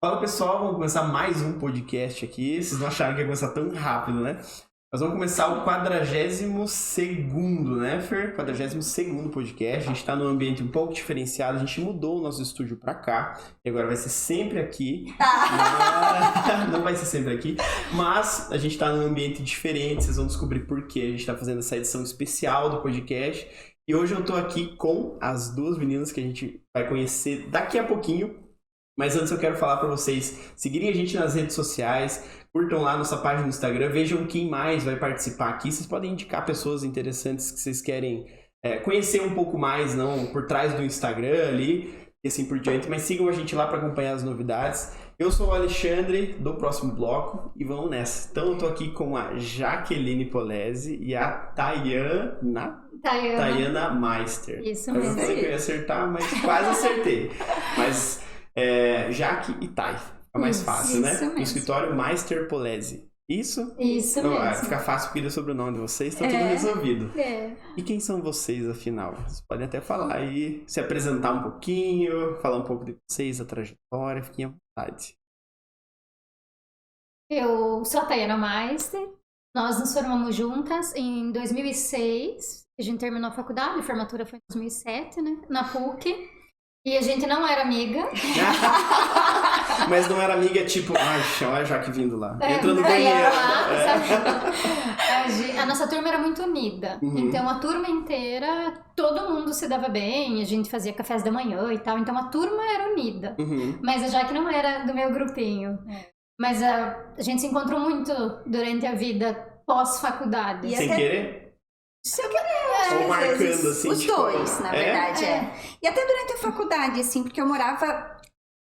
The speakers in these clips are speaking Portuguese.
Fala pessoal, vamos começar mais um podcast aqui. Vocês não acharam que ia começar tão rápido, né? Nós vamos começar o 42º, né, Fer? 42º podcast. A gente tá num ambiente um pouco diferenciado. A gente mudou o nosso estúdio pra cá. E agora vai ser sempre aqui. Não vai ser sempre aqui. Mas a gente tá num ambiente diferente. Vocês vão descobrir por que a gente tá fazendo essa edição especial do podcast. E hoje eu tô aqui com as duas meninas que a gente vai conhecer daqui a pouquinho. Mas antes eu quero falar para vocês seguirem a gente nas redes sociais, curtam lá nossa página no Instagram, vejam quem mais vai participar aqui. Vocês podem indicar pessoas interessantes que vocês querem conhecer um pouco mais, não por trás do Instagram ali e assim por diante. Mas sigam a gente lá para acompanhar as novidades. Eu sou o Alexandre, do próximo bloco, e vamos nessa. Então eu tô aqui com a Jaqueline Polese e a Tayana Meister. Isso Eu mesmo. não sei que eu ia acertar, mas quase acertei. Mas... Jaque e Thay. Fica mais fácil, né? Mesmo. No escritório Meister Polese. Isso? Isso Então, mesmo. fica fácil porque o sobrenome de vocês, tá tudo resolvido. É. E quem são vocês, afinal? Vocês podem até falar aí, se apresentar um pouquinho, falar um pouco de vocês, a trajetória, fiquem à vontade. Eu sou a Tayana Meister. Nós nos formamos juntas em 2006. A gente terminou a faculdade, a formatura foi em 2007, né? Na PUC. E a gente não era amiga. Mas não era amiga tipo, olha a Jaque vindo lá. Entra no banheiro. A nossa turma era muito unida. Uhum. Então a turma inteira, todo mundo se dava bem, a gente fazia cafés da manhã e tal. Então a turma era unida. Uhum. Mas a Jaque não era do meu grupinho. Mas a gente se encontrou muito durante a vida pós-faculdade. Sem querer? Se eu querer, Ou às marcando, vezes, assim, os tipo, dois, na verdade, E até durante a faculdade, assim, porque eu morava,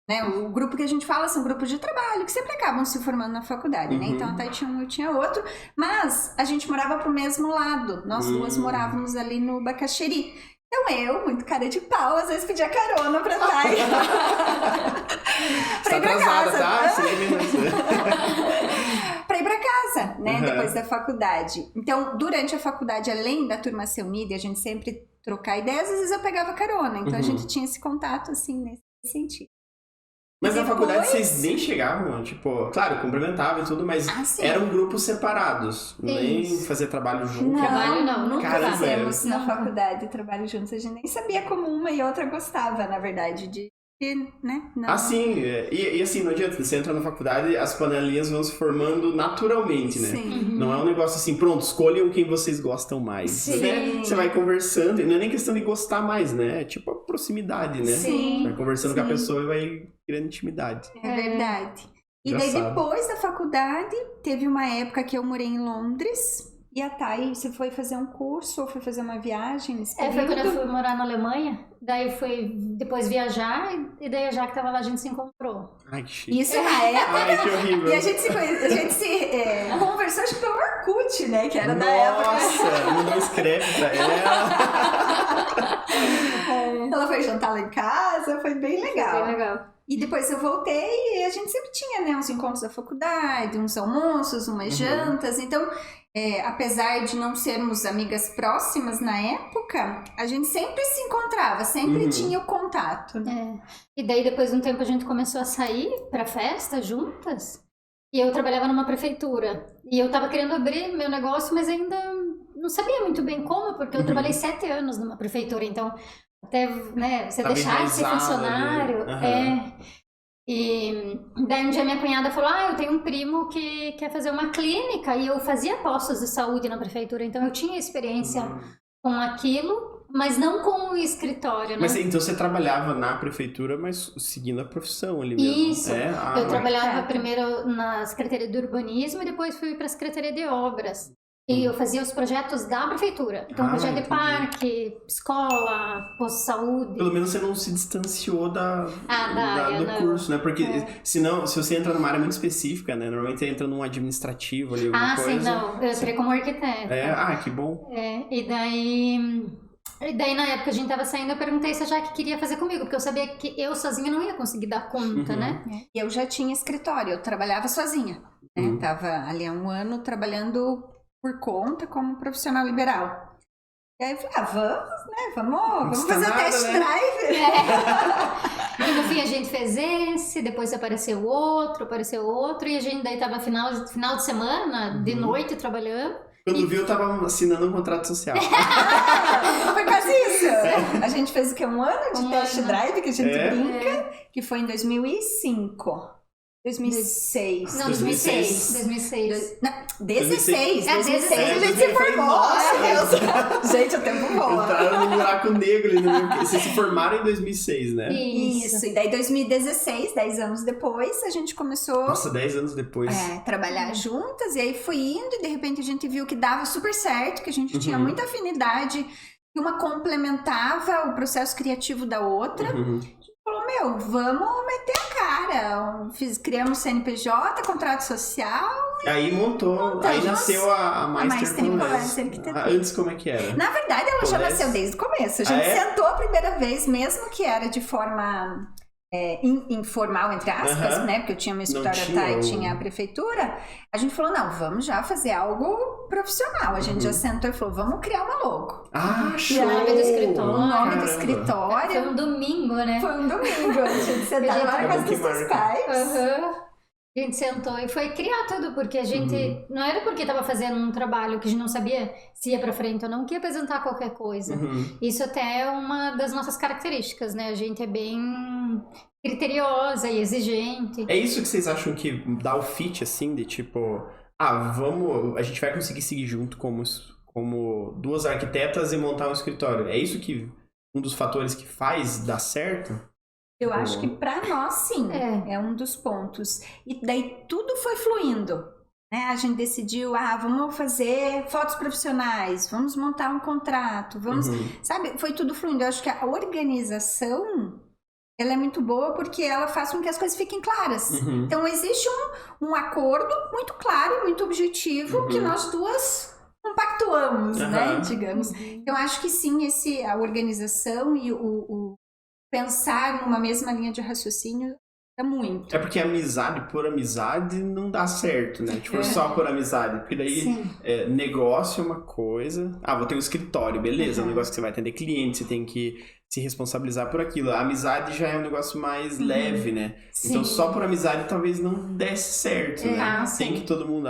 né, o grupo que a gente fala são grupos de trabalho, que sempre acabam se formando na faculdade, né, então até tinha um, eu tinha outro, mas a gente morava pro mesmo lado, nós duas morávamos ali no Bacaxeri. Então eu, muito cara de pau, às vezes pedia carona pra Thay. Você tá atrasada, tá? 5 minutos. Pra ir pra casa, né, depois da faculdade. Então, durante a faculdade, além da turma ser unida e a gente sempre trocar ideias, às vezes eu pegava carona. Então, a gente tinha esse contato, assim, nesse sentido. Mas na Depois... faculdade vocês nem chegavam, tipo, claro, cumprimentavam e tudo, mas eram grupos separados, nem fazer trabalho junto. Trabalho não, nunca Caramba, fizemos na faculdade trabalho juntos. A gente nem sabia como uma e outra gostava, na verdade, né? Não. Assim, e assim, não adianta, você entra na faculdade, as panelinhas vão se formando naturalmente, né? Sim. Não é um negócio assim, pronto, escolham quem vocês gostam mais. Sim. Né? Você vai conversando, e não é nem questão de gostar mais, né? É tipo a proximidade, né? Sim. Vai conversando com a pessoa e vai criando intimidade. É verdade. E Engraçado. daí, depois da faculdade, teve uma época que eu morei em Londres. E a Thay, você foi fazer um curso ou foi fazer uma viagem nesse período? Foi quando eu fui morar na Alemanha. Daí eu fui depois viajar e daí a Jaque tava lá, a gente se encontrou. Ai, que chique. Isso na época. Ai, que horrível. E a gente se conversou, acho que pelo Orkut, né? Que era da época. Nossa, mandou escreve pra ela. Ela foi jantar lá em casa, foi bem legal. Bem legal. E depois eu voltei e a gente sempre tinha, né, uns encontros da faculdade, uns almoços, umas jantas. Então, apesar de não sermos amigas próximas na época, a gente sempre se encontrava, sempre tinha o contato, né? E daí depois de um tempo a gente começou a sair pra festa juntas. E eu trabalhava numa prefeitura. E eu tava querendo abrir meu negócio, mas ainda não sabia muito bem como, porque eu trabalhei 7 anos numa prefeitura, então... Até, né, você Tava deixar de ser funcionário. E daí um dia minha cunhada falou, eu tenho um primo que quer fazer uma clínica. E eu fazia postos de saúde na prefeitura, então eu tinha experiência com aquilo, mas não com o escritório, né? Mas então você trabalhava na prefeitura, mas seguindo a profissão ali mesmo. Isso. Eu trabalhava primeiro na Secretaria de Urbanismo e depois fui para a Secretaria de Obras. E eu fazia os projetos da prefeitura. Então, projeto de parque, escola, posto de saúde. Pelo menos você não se distanciou do curso, né? Porque senão, se você entra numa área muito específica, né? Normalmente você entra num administrativo ali, alguma coisa. Sim, não. Eu entrei como arquiteta. Que bom. E daí, na época, a gente tava saindo, eu perguntei se a Jaque queria fazer comigo, porque eu sabia que eu sozinha não ia conseguir dar conta, né? E eu já tinha escritório, eu trabalhava sozinha, né? Tava ali há 1 ano trabalhando por conta como profissional liberal. E aí eu falei, vamos fazer test drive. E no fim a gente fez esse, depois apareceu outro, e a gente daí tava final de semana, de noite, trabalhando. Quando viu, eu tava assinando um contrato social. Foi quase isso. A gente fez o quê? Um ano de test drive, que a gente brinca, que foi em 2005. 2006. Não, 2006. Não, 16. 16 a gente se formou. Nossa, gente, o tempo voa. Entraram no buraco negro ali, né? Vocês se formaram em 2006, né? Isso. E daí 2016, 10 anos depois, a gente começou... Nossa, 10 anos depois. Trabalhar juntas. E aí foi indo e de repente a gente viu que dava super certo, que a gente tinha muita afinidade, que uma complementava o processo criativo da outra. Falou, vamos meter a cara. Criamos CNPJ, contrato social. Aí aí nasceu a Master Polese Arquitetura. Antes como é que era? Na verdade, ela já nasceu desde o começo. A gente sentou a primeira vez, mesmo que era de forma informal, entre aspas, né? Porque eu tinha meu escritório e tinha a prefeitura. A gente falou, não, vamos já fazer algo profissional. A gente já sentou e falou, vamos criar uma logo. Show! O nome do escritório. O nome do escritório. Foi um domingo, né? Foi um domingo. A gente sentava lá na casa dos seus pais. A gente sentou e foi criar tudo, porque a gente... Não era porque estava fazendo um trabalho que a gente não sabia se ia pra frente ou não, que ia apresentar qualquer coisa. Isso até é uma das nossas características, né? A gente é bem criteriosa e exigente. É isso que vocês acham que dá o fit, assim, de tipo... a gente vai conseguir seguir junto como duas arquitetas e montar um escritório. É isso que... Um dos fatores que faz dar certo? Eu acho que para nós, sim, é um dos pontos. E daí tudo foi fluindo, né? A gente decidiu, vamos fazer fotos profissionais, vamos montar um contrato, vamos... Sabe, foi tudo fluindo. Eu acho que a organização, ela é muito boa porque ela faz com que as coisas fiquem claras. Então, existe um acordo muito claro, muito objetivo, que nós duas compactuamos, né, digamos. Então, acho que sim, a organização e o pensar numa mesma linha de raciocínio é muito. É porque amizade por amizade não dá certo, né? Tipo, só por amizade. Porque daí negócio é uma coisa. Vou ter um escritório, beleza. É um negócio que você vai atender cliente, você tem que se responsabilizar por aquilo. A amizade já é um negócio mais leve, né? Sim. Então só por amizade talvez não desse certo, né? Tem que todo mundo...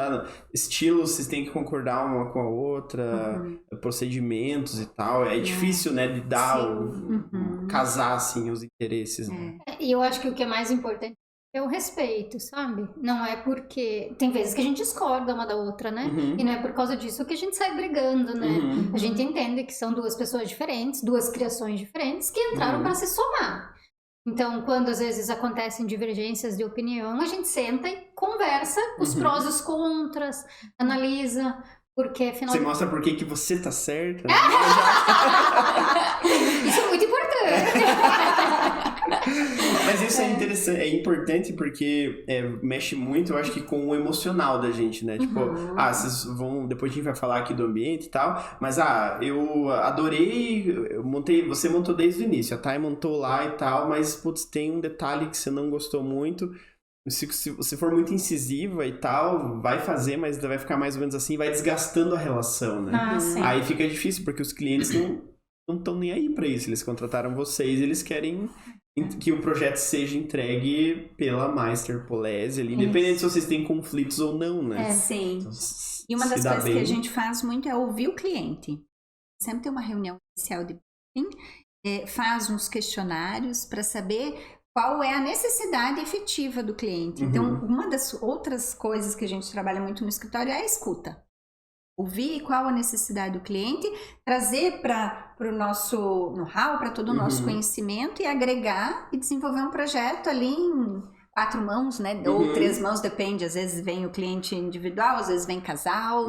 estilos, vocês têm que concordar uma com a outra, procedimentos e tal. É difícil, né? De dar casar, assim, os interesses, né? E eu acho que o que é mais importante é o respeito, sabe? Não é porque... Tem vezes que a gente discorda uma da outra, né? E não é por causa disso que a gente sai brigando, né? A gente entende que são duas pessoas diferentes, duas criações diferentes que entraram para se somar. Então, quando às vezes acontecem divergências de opinião, a gente senta e conversa os prós e os contras, analisa, porque afinal... Você mostra por que você tá certa. Né? Isso é muito importante. Mas isso é interessante, é importante porque mexe muito, eu acho que com o emocional da gente, né? Tipo, vocês vão... Depois a gente vai falar aqui do ambiente e tal, mas eu adorei, você montou desde o início, a Thay montou lá e tal, mas, putz, tem um detalhe que você não gostou muito. Se você for muito incisiva e tal, vai fazer, mas vai ficar mais ou menos assim, vai desgastando a relação, né? Aí fica difícil, porque os clientes não estão nem aí pra isso. Eles contrataram vocês, eles querem que o projeto seja entregue pela Master Polese ali, independente se vocês têm conflitos ou não, né? Sim. Então, e uma das coisas que a gente faz muito é ouvir o cliente. Sempre tem uma reunião inicial de briefing, faz uns questionários para saber qual é a necessidade efetiva do cliente. Então, uma das outras coisas que a gente trabalha muito no escritório é a escuta. Ouvir qual a necessidade do cliente, trazer para o nosso know-how, para todo o nosso conhecimento e agregar e desenvolver um projeto ali em 4 mãos, né? Ou 3 mãos, depende. Às vezes vem o cliente individual, às vezes vem casal.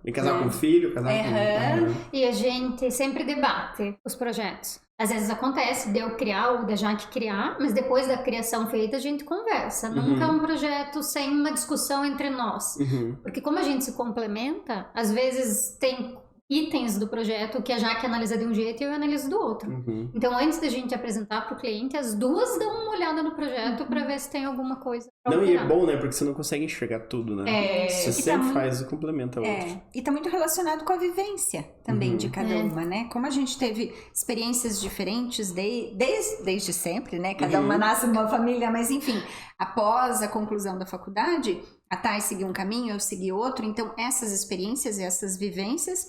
Vem casal com filho, casal com... E a gente sempre debate os projetos. Às vezes acontece de eu criar ou da Jaque criar, mas depois da criação feita a gente conversa. Nunca é um projeto sem uma discussão entre nós. Porque como a gente se complementa, às vezes tem itens do projeto que a Jaque analisa de um jeito e eu analiso do outro. Então, antes da gente apresentar para o cliente, as duas dão uma olhada no projeto para ver se tem alguma coisa pra Não, alterar. e é bom, né? Porque você não consegue enxergar tudo, né? Você sempre faz o complemento ao outro. E tá muito relacionado com a vivência também de cada uma, né? Como a gente teve experiências diferentes desde sempre, né? Cada uma nasce numa família, mas enfim, após a conclusão da faculdade, a Thay seguiu um caminho, eu segui outro, então essas experiências e essas vivências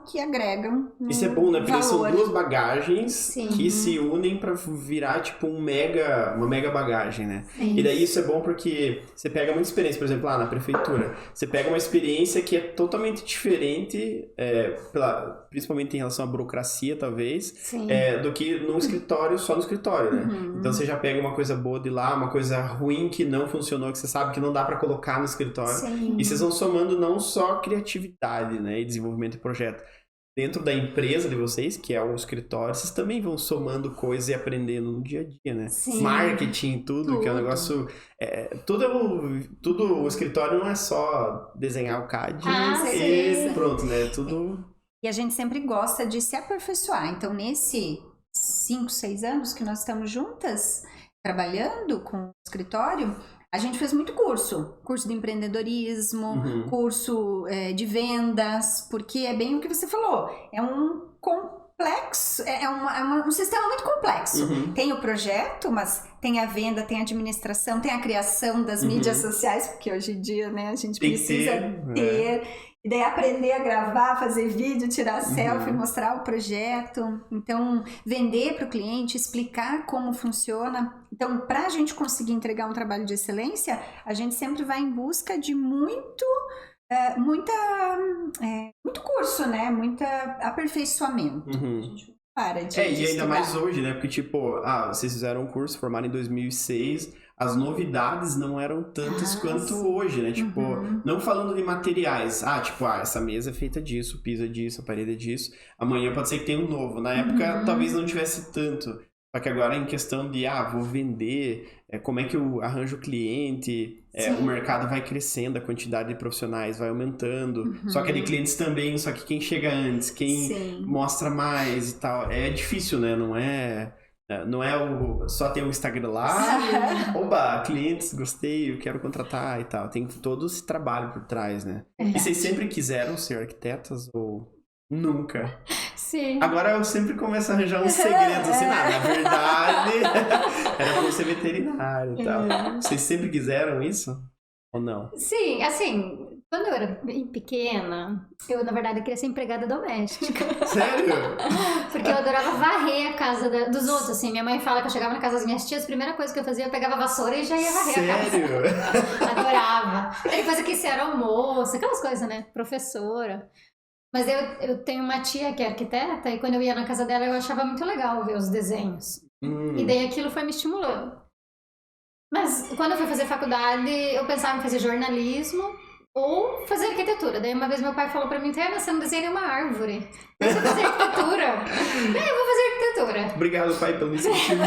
que agregam no Isso é bom, né? Porque valor. são duas bagagens que se unem pra virar tipo uma mega bagagem, né? E daí isso é bom porque você pega muita experiência, por exemplo, lá na prefeitura, você pega uma experiência que é totalmente diferente, principalmente em relação à burocracia, talvez, do que num escritório, só no escritório, né? Então você já pega uma coisa boa de lá, uma coisa ruim que não funcionou, que você sabe que não dá pra colocar no escritório. E vocês vão somando não só criatividade, né, e desenvolvimento de projeto. Dentro da empresa de vocês, que é o escritório, vocês também vão somando coisas e aprendendo no dia a dia, né? Marketing, tudo, que é um negócio... Tudo o escritório não é só desenhar o CAD e pronto, né? Tudo... E a gente sempre gosta de se aperfeiçoar. Então, nesses 5, 6 anos que nós estamos juntas, trabalhando com o escritório, a gente fez muito curso de empreendedorismo, curso de vendas, porque é bem o que você falou, é um complexo, um sistema muito complexo. Tem o projeto, mas tem a venda, tem a administração, tem a criação das mídias sociais, porque hoje em dia, né, a gente precisa ter... E daí aprender a gravar, fazer vídeo, tirar selfie, mostrar o projeto. Então, vender para o cliente, explicar como funciona. Então, para a gente conseguir entregar um trabalho de excelência, a gente sempre vai em busca de muito curso, né? Muito aperfeiçoamento. A gente não para de e ainda estudar. mais hoje, né? Porque, tipo, vocês fizeram um curso, formaram em 2006... As novidades não eram tantas quanto hoje, né? Tipo, não falando de materiais. Essa mesa é feita disso, o piso é disso, a parede é disso. Amanhã pode ser que tenha um novo. Na época, talvez não tivesse tanto. Só que agora em questão de, vou vender, como é que eu arranjo o cliente, o mercado vai crescendo, a quantidade de profissionais vai aumentando. Só que de clientes também, só que quem chega antes, quem mostra mais e tal. É difícil, né? Não é só ter um Instagram lá, oba, clientes, gostei, eu quero contratar e tal. Tem todo esse trabalho por trás, né? E vocês sempre quiseram ser arquitetas ou nunca? Sim. Agora eu sempre começo a arranjar uns segredos, assim, na verdade, era pra ser veterinário e tal. Vocês sempre quiseram isso? Ou não? Sim, assim, quando eu era bem pequena, eu, na verdade, queria ser empregada doméstica. Sério? Porque eu adorava varrer a casa dos outros, assim. Minha mãe fala que eu chegava na casa das minhas tias, a primeira coisa que eu fazia, eu pegava a vassoura e já ia varrer a casa. Sério? Adorava. Aí depois aqui se era almoço, aquelas coisas, né? Professora. Mas eu tenho uma tia que é arquiteta e quando eu ia na casa dela eu achava muito legal ver os desenhos. E daí aquilo foi me estimulando. Mas quando eu fui fazer faculdade, eu pensava em fazer jornalismo ou fazer arquitetura. Daí uma vez meu pai falou pra mim, você não desenha nenhuma árvore. Você vai fazer arquitetura? Eu vou fazer arquitetura. Obrigado, pai, pelo incentivo.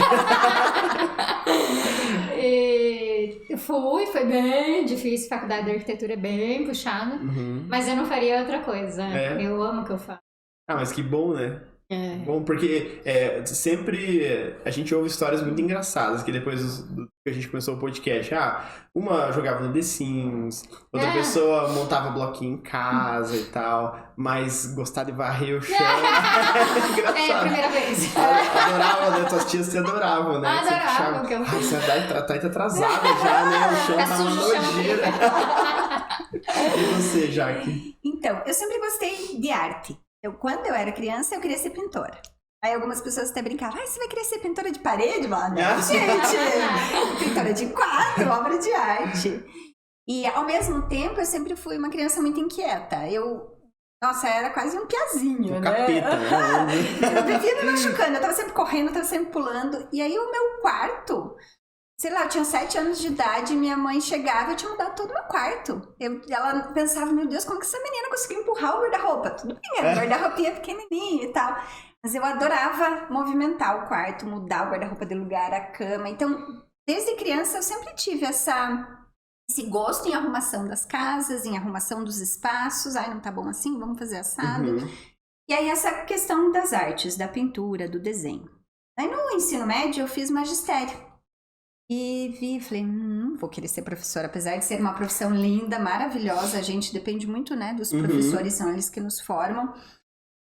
Foi bem difícil, faculdade de arquitetura é bem puxada, mas eu não faria outra coisa. Eu amo o que eu faço. Mas que bom, né? Bom, porque sempre a gente ouve histórias muito engraçadas, que depois que a gente começou o podcast, uma jogava no The Sims, outra pessoa montava bloquinho em casa e tal, mas gostar de varrer o chão é engraçado. É a primeira vez. Adorava, né? Suas tias te adoravam, né? Adoravam o que eu fiz. Você tá atrasada já, né? O chão tá uma nojeira. E você, Jaque? Então, eu sempre gostei de arte. Quando eu era criança, eu queria ser pintora. Aí algumas pessoas até brincavam, você vai querer ser pintora de parede, mano? Gente, pintora de quadro, obra de arte. E ao mesmo tempo, eu sempre fui uma criança muito inquieta. Nossa, era quase um piazinho, né? Capeta, né? Eu vivia me machucando, eu tava sempre correndo, eu tava sempre pulando. E aí o meu quarto... Sei lá, eu tinha 7 anos de idade, minha mãe chegava e eu tinha mudado todo o meu quarto. Ela pensava, meu Deus, como que essa menina conseguiu empurrar o guarda-roupa? Tudo bem, era um guarda-roupinha pequenininho e tal. Mas eu adorava movimentar o quarto, mudar o guarda-roupa de lugar, a cama. Então, desde criança eu sempre tive esse gosto em arrumação das casas, em arrumação dos espaços. Não tá bom assim, vamos fazer assado. E aí essa questão das artes, da pintura, do desenho. Aí no ensino médio eu fiz magistério. E falei, não vou querer ser professora, apesar de ser uma profissão linda, maravilhosa, a gente depende muito, né, dos professores, são eles que nos formam.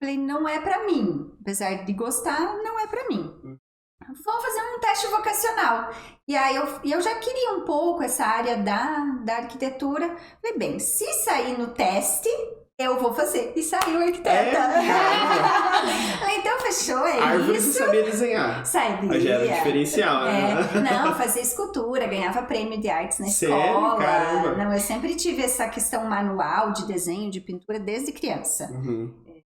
Falei, não é pra mim, apesar de gostar, não é pra mim. Vou fazer um teste vocacional. E aí eu já queria um pouco essa área da arquitetura. Falei, bem, se sair no teste, eu vou fazer. E saiu arquiteta. Então fechou, Árvore isso. Você sabia desenhar. Sabia. Já era diferencial, né? Não, fazia escultura, ganhava prêmio de artes na Sério? escola. Caramba. Não, eu sempre tive essa questão manual de desenho, de pintura, desde criança.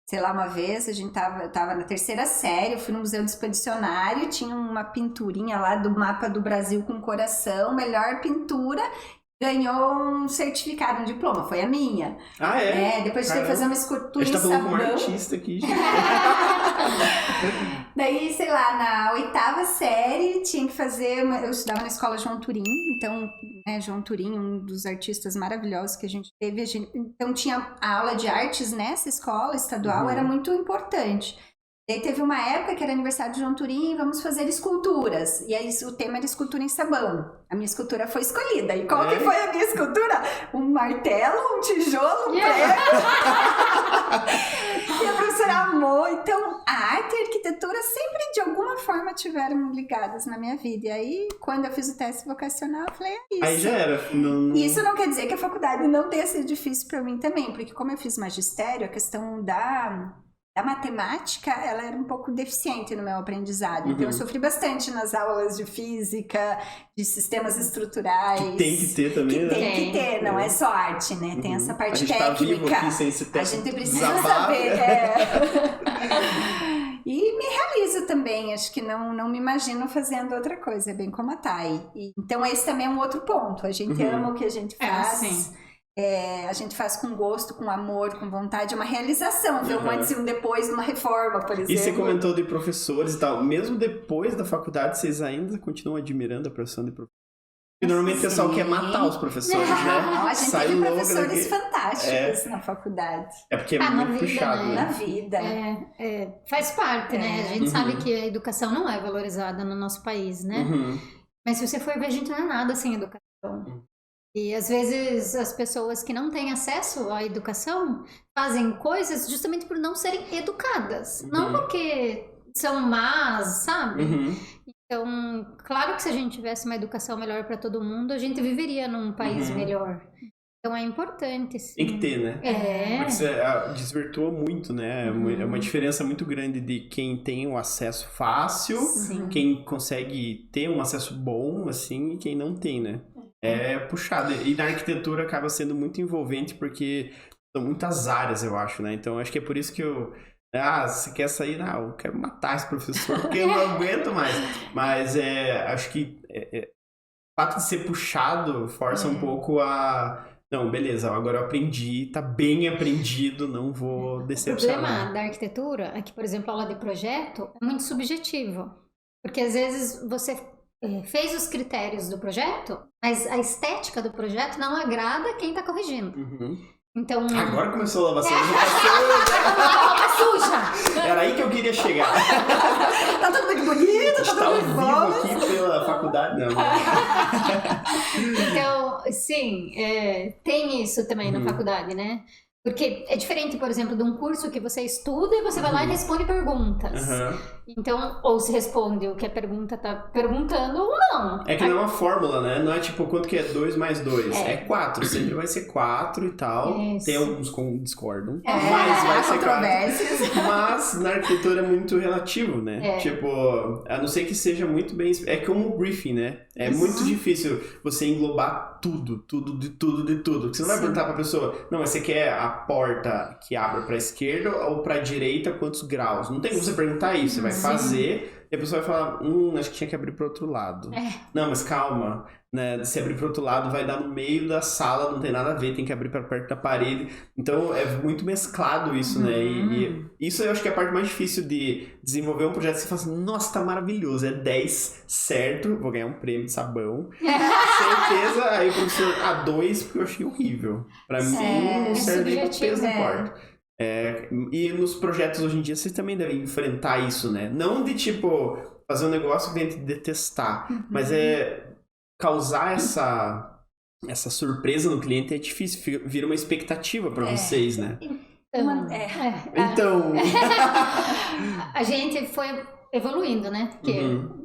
Sei lá, uma vez eu tava na 3ª série, eu fui no Museu do Expedicionário, tinha uma pinturinha lá do mapa do Brasil com coração, melhor pintura, ganhou um certificado, um diploma, foi a minha. Ah, é? Depois tive que fazer uma escultura em sabão. A gente tá falando com uma artista aqui, gente. Daí, sei lá, na 8ª série tinha que fazer, eu estudava na escola João Turim, então, né, João Turim, um dos artistas maravilhosos que a gente teve, então tinha a aula de artes nessa escola estadual, era muito importante. Daí teve uma época que era aniversário de João Turim, vamos fazer esculturas. E aí o tema era escultura em sabão. A minha escultura foi escolhida. E qual que foi a minha escultura? Um martelo, um tijolo, um prego. E a professora amou. Então, a arte e a arquitetura sempre, de alguma forma, tiveram ligadas na minha vida. E aí, quando eu fiz o teste vocacional, eu falei, é isso. Aí já era. Isso não quer dizer que a faculdade não tenha sido difícil para mim também. Porque como eu fiz magistério, a questão da matemática, ela era um pouco deficiente no meu aprendizado. Então, eu sofri bastante nas aulas de física, de sistemas estruturais. Que tem que ter também, né? Tem que ter, não é só arte, né? Tem essa parte técnica. A gente tá vivo aqui sem esse teste. A gente precisa saber. E me realizo também, acho que não me imagino fazendo outra coisa, bem como a Thay. Então, esse também é um outro ponto. A gente ama o que a gente faz. A gente faz com gosto, com amor, com vontade, é uma realização, ver um antes e um depois de uma reforma, por exemplo. E você comentou de professores e tal, mesmo depois da faculdade, vocês ainda continuam admirando a profissão de professor? Porque normalmente o pessoal quer matar os professores, né? Não, a gente teve professores fantásticos na faculdade. É porque é muito puxado, né? Na vida. Faz parte, né? A gente sabe que a educação não é valorizada no nosso país, né? Mas se você for ver, a gente não é nada sem educação. E às vezes as pessoas que não têm acesso à educação fazem coisas justamente por não serem educadas. Não porque são más, sabe? Então, claro que se a gente tivesse uma educação melhor para todo mundo, a gente viveria num país melhor. Então é importante, sim. Tem que ter, né? Porque você desvirtua muito, né? É uma diferença muito grande de quem tem um acesso fácil, quem consegue ter um acesso bom, assim, e quem não tem, né? É puxado. E na arquitetura acaba sendo muito envolvente porque são muitas áreas, eu acho, né? Então acho que é por isso que você quer sair? Não, eu quero matar esse professor porque eu não aguento mais. Mas acho que o fato de ser puxado força um pouco a... Não, beleza, agora eu aprendi, tá bem aprendido, não vou decepcionar. O problema da arquitetura é que, por exemplo, a aula de projeto é muito subjetivo. Porque às vezes você fez os critérios do projeto, mas a estética do projeto não agrada quem tá corrigindo. Então... Agora começou a lavação. Roupa suja! Era aí que eu queria chegar. Tá tudo muito bonito, tá tudo muito bom. Aqui pela faculdade, não. Então, sim, tem isso também na faculdade, né? Porque é diferente, por exemplo, de um curso que você estuda e você vai lá e responde perguntas. Então, ou se responde o que a pergunta tá perguntando ou não. É que não é uma fórmula, né? Não é tipo quanto que é 2 mais 2. É 4. Sempre vai ser 4 e tal. Isso. Tem alguns que discordam. Mas vai ser 4. Mas na arquitetura é muito relativo, né? Tipo, a não ser que seja muito bem... É como o briefing, né? É muito difícil você englobar tudo. Porque você não vai perguntar pra pessoa, não, mas você quer a porta que abra pra esquerda ou pra direita, quantos graus? Não tem como você perguntar isso. Você vai fazer e a pessoa vai falar, acho que tinha que abrir pro outro lado. Não, mas calma, né? Se abrir pro outro lado vai dar no meio da sala, não tem nada a ver, tem que abrir pra perto da parede. Então é muito mesclado isso, né? E isso eu acho que é a parte mais difícil de desenvolver um projeto. Você fala assim, nossa, tá maravilhoso, é 10, certo, vou ganhar um prêmio de sabão. Certeza, aí o professor, 2, porque eu achei horrível. Pra mim, não serve nem pro peso da porta. E nos projetos hoje em dia, vocês também devem enfrentar isso, né? Não de, tipo, fazer um negócio que a gente detestar, mas causar essa surpresa no cliente é difícil, vira uma expectativa para vocês, né? Então... A gente foi evoluindo, né? Porque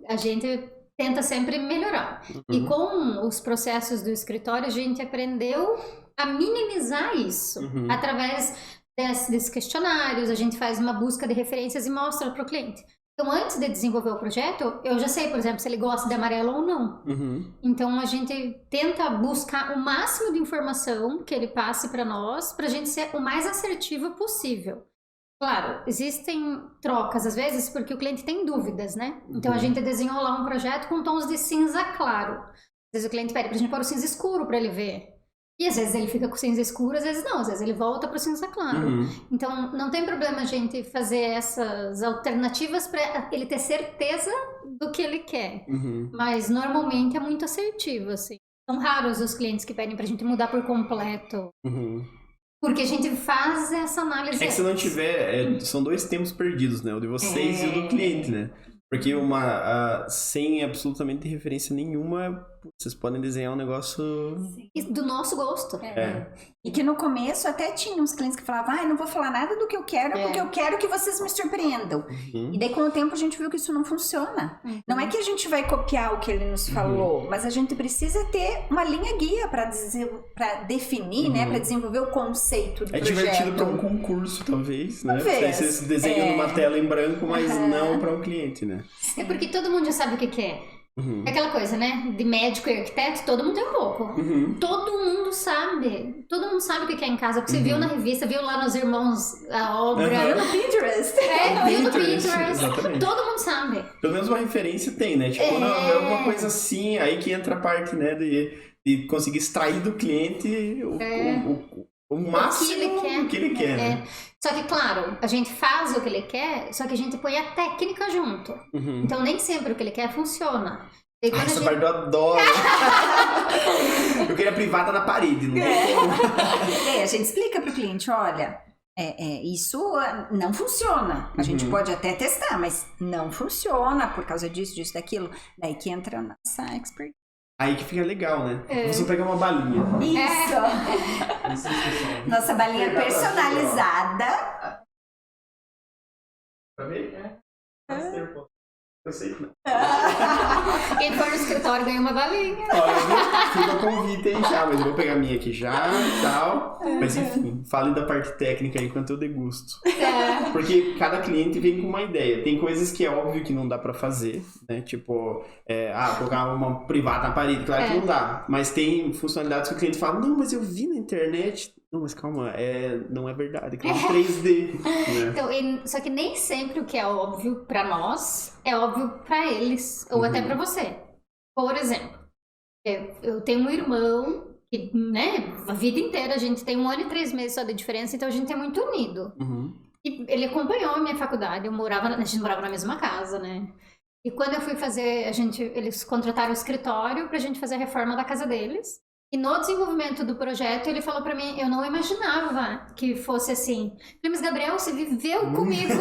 a gente tenta sempre melhorar. E com os processos do escritório, a gente aprendeu a minimizar isso. Através desses questionários, a gente faz uma busca de referências e mostra para o cliente. Então, antes de desenvolver o projeto, eu já sei, por exemplo, se ele gosta de amarelo ou não. Então, a gente tenta buscar o máximo de informação que ele passe para nós, para a gente ser o mais assertivo possível. Claro, existem trocas às vezes porque o cliente tem dúvidas, né? Então, a gente desenhou lá um projeto com tons de cinza claro. Às vezes o cliente pede pra gente pôr o cinza escuro para ele ver. E às vezes ele fica com cinza escuro, às vezes não, às vezes ele volta pro cinza claro. Então não tem problema a gente fazer essas alternativas para ele ter certeza do que ele quer. Mas normalmente é muito assertivo, assim. São raros os clientes que pedem pra gente mudar por completo. Porque a gente faz essa análise. É que se não tiver, são 2 tempos perdidos, né? O de vocês e o do cliente, né? Porque sem absolutamente referência nenhuma, vocês podem desenhar um negócio... Do nosso gosto. E que no começo até tinha uns clientes que falavam, não vou falar nada do que eu quero, porque eu quero que vocês me surpreendam. E daí com o tempo a gente viu que isso não funciona. Não é que a gente vai copiar o que ele nos falou, mas a gente precisa ter uma linha guia para definir, né, para desenvolver o conceito do projeto. É divertido para um concurso, talvez, né? Vocês desenham numa tela em branco, mas não para um cliente, né? É porque todo mundo já sabe o que quer. É aquela coisa, né? De médico e arquiteto, todo mundo tem um pouco. Todo mundo sabe. Todo mundo sabe o que quer em casa. Porque você viu na revista, viu lá nos Irmãos a obra. Viu no Pinterest. Viu no Pinterest. Exatamente. Todo mundo sabe. Pelo menos uma referência tem, né? Tipo, não, é uma coisa assim, aí que entra a parte, né, de conseguir extrair do cliente o máximo que ele quer, né? Só que, claro, a gente faz o que ele quer, só que a gente põe a técnica junto. Então, nem sempre o que ele quer funciona. Essa parte eu adoro. Eu queria privada na parede, não tem como. A gente explica pro cliente, olha, isso não funciona. A gente pode até testar, mas não funciona por causa disso, daquilo. Daí que entra a nossa expert. Aí que fica legal, né? Você pega uma balinha. Isso! Nossa balinha personalizada. Pra ver? Eu sei que não. Quem for no escritório ganha uma balinha. Fica o convite aí já, mas eu vou pegar a minha aqui já e tal. Mas enfim, fale da parte técnica aí enquanto eu degusto. Porque cada cliente vem com uma ideia. Tem coisas que é óbvio que não dá pra fazer, né? Tipo, colocar uma privada na parede, claro que não dá. Mas tem funcionalidades que o cliente fala, não, mas eu vi na internet. Não, mas calma, não é verdade, é 3D. Né? Então, só que nem sempre o que é óbvio pra nós é óbvio pra eles, ou até pra você. Por exemplo, eu tenho um irmão que, né, a vida inteira a gente tem 1 ano e 3 meses só de diferença, então a gente é muito unido. E ele acompanhou a minha faculdade, a gente morava na mesma casa, né? E quando eu fui fazer, eles contrataram o escritório pra gente fazer a reforma da casa deles. E no desenvolvimento do projeto, ele falou pra mim, eu não imaginava que fosse assim. Eu falei, mas Gabriel, você viveu comigo,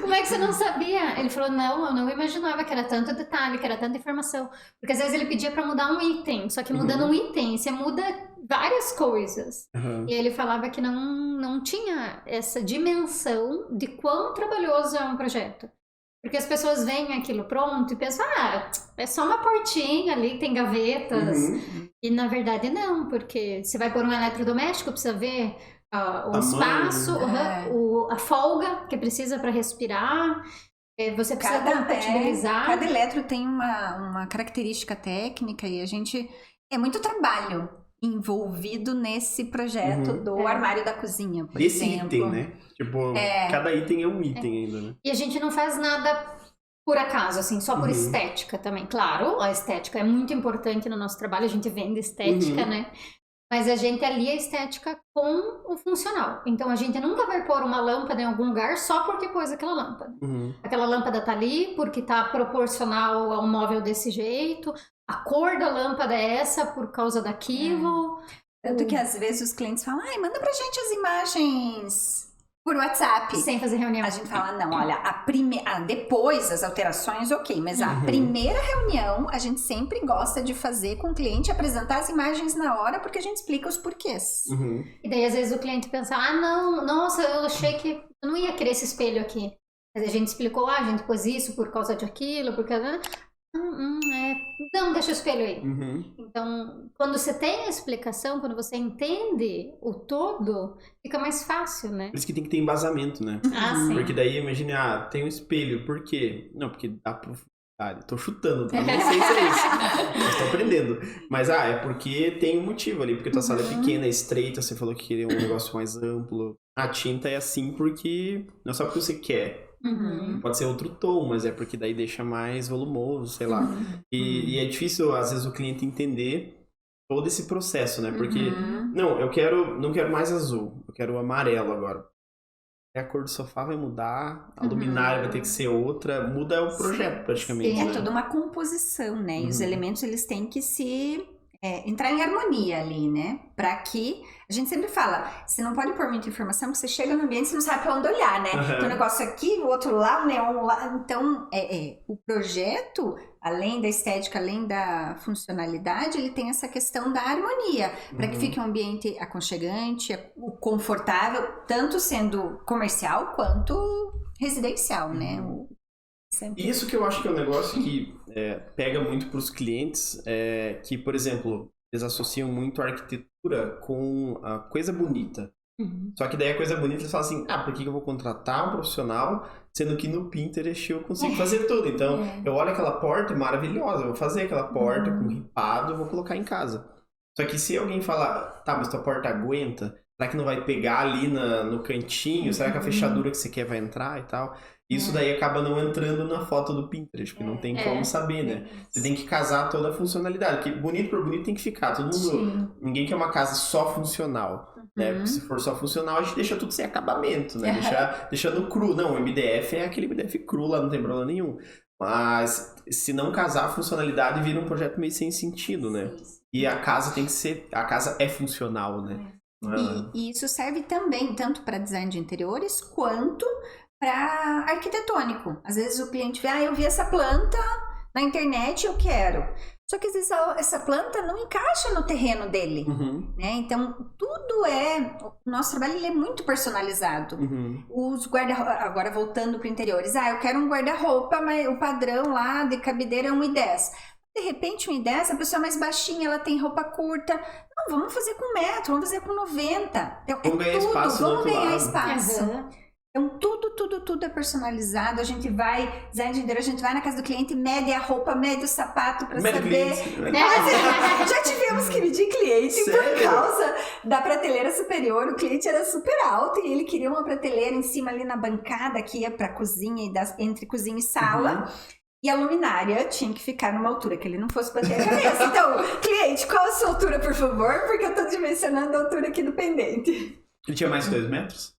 como é que você não sabia? Ele falou, não, eu não imaginava que era tanto detalhe, que era tanta informação. Porque às vezes ele pedia pra mudar um item, só que mudando um item, você muda várias coisas. E ele falava que não tinha essa dimensão de quão trabalhoso é um projeto. Porque as pessoas veem aquilo pronto e pensam, é só uma portinha ali, tem gavetas. E na verdade não, porque você vai pôr um eletrodoméstico, precisa ver o espaço, a folga que precisa para respirar. Você precisa compatibilizar. Cada eletro tem uma característica técnica e é muito trabalho envolvido nesse projeto do armário da cozinha, por exemplo. Item, né? Tipo, cada item é um item ainda, né? E a gente não faz nada por acaso, assim, só por estética também. Claro, a estética é muito importante no nosso trabalho, a gente vende estética, né? Mas a gente alia a estética com o funcional. Então, a gente nunca vai pôr uma lâmpada em algum lugar só porque pôs aquela lâmpada. Aquela lâmpada tá ali porque tá proporcional a um móvel desse jeito. A cor da lâmpada é essa por causa daquilo. Tanto que às vezes os clientes falam, manda pra gente as imagens por WhatsApp. Sem fazer reunião. A gente fala, não, olha, depois das alterações, ok, mas a primeira reunião a gente sempre gosta de fazer com o cliente, apresentar as imagens na hora, porque a gente explica os porquês. E daí às vezes o cliente pensa, não, nossa, eu achei que eu não ia querer esse espelho aqui. Mas a gente explicou, a gente pôs isso por causa de aquilo, porque... Não, deixa o espelho aí. Então, quando você tem a explicação, quando você entende o todo, fica mais fácil, né? Por isso que tem que ter embasamento, né? Sim. Porque daí, imagina, tem um espelho, por quê? Não, porque dá profundidade. Tô chutando, tá? Não sei se é isso. Estou aprendendo. Mas, é porque tem um motivo ali, porque tua sala é pequena, é estreita, você falou que queria um negócio mais amplo. A tinta é assim porque... Não é só porque você quer. Pode ser outro tom, mas é porque daí deixa mais volumoso, sei lá. E é difícil, às vezes, o cliente entender todo esse processo, né? Porque, não quero mais azul, eu quero amarelo agora. A cor do sofá vai mudar, a luminária vai ter que ser outra, muda o projeto praticamente. É toda uma composição, né? E os elementos, eles têm que entrar em harmonia ali, né? Pra que... A gente sempre fala, você não pode pôr muita informação, porque você chega no ambiente e você não sabe pra onde olhar, né? Tem um negócio aqui, o outro lá, o neon lá. Então, o projeto, além da estética, além da funcionalidade, ele tem essa questão da harmonia. Para que fique um ambiente aconchegante, confortável, tanto sendo comercial quanto residencial, né? Isso que eu acho que é um negócio que pega muito pros clientes, que, por exemplo... Eles associam muito a arquitetura com a coisa bonita. Só que daí a coisa bonita eles falam assim, por que eu vou contratar um profissional, sendo que no Pinterest eu consigo fazer tudo. Então, eu olho aquela porta maravilhosa, eu vou fazer aquela porta com ripado, eu vou colocar em casa. Só que se alguém falar, mas tua porta aguenta, será que não vai pegar ali no cantinho? Será que a fechadura que você quer vai entrar e tal? Isso daí acaba não entrando na foto do Pinterest, porque não tem como saber, né? Você tem que casar toda a funcionalidade, porque bonito por bonito tem que ficar. Todo mundo, ninguém quer uma casa só funcional, né? Porque se for só funcional, a gente deixa tudo sem acabamento, né? Deixando cru. Não, o MDF é aquele MDF cru lá, não tem problema nenhum. Mas se não casar a funcionalidade, vira um projeto meio sem sentido, né? E a casa tem que ser... A casa é funcional, né? E isso serve também, tanto para design de interiores, quanto... para arquitetônico. Às vezes o cliente vê, eu vi essa planta na internet, eu quero. Só que às vezes essa planta não encaixa no terreno dele, né? Então, o nosso trabalho ele é muito personalizado. Os agora voltando para interiores, eu quero um guarda-roupa, mas o padrão lá de cabideira é 1,10. De repente, 1,10, a pessoa é mais baixinha, ela tem roupa curta. Não, vamos fazer com 1 metro, vamos fazer com 90. Então, vamos ganhar espaço. Vamos ganhar espaço. Então, tudo é personalizado. A gente vai, design de interior, a gente vai na casa do cliente, mede a roupa, mede o sapato pra saber. Já tivemos que medir cliente por causa da prateleira superior. O cliente era super alto e ele queria uma prateleira em cima ali na bancada que ia pra cozinha, entre cozinha e sala. E a luminária tinha que ficar numa altura que ele não fosse bater a cabeça. Então, cliente, qual a sua altura, por favor? Porque eu tô dimensionando a altura aqui do pendente. Ele tinha mais de 2 metros?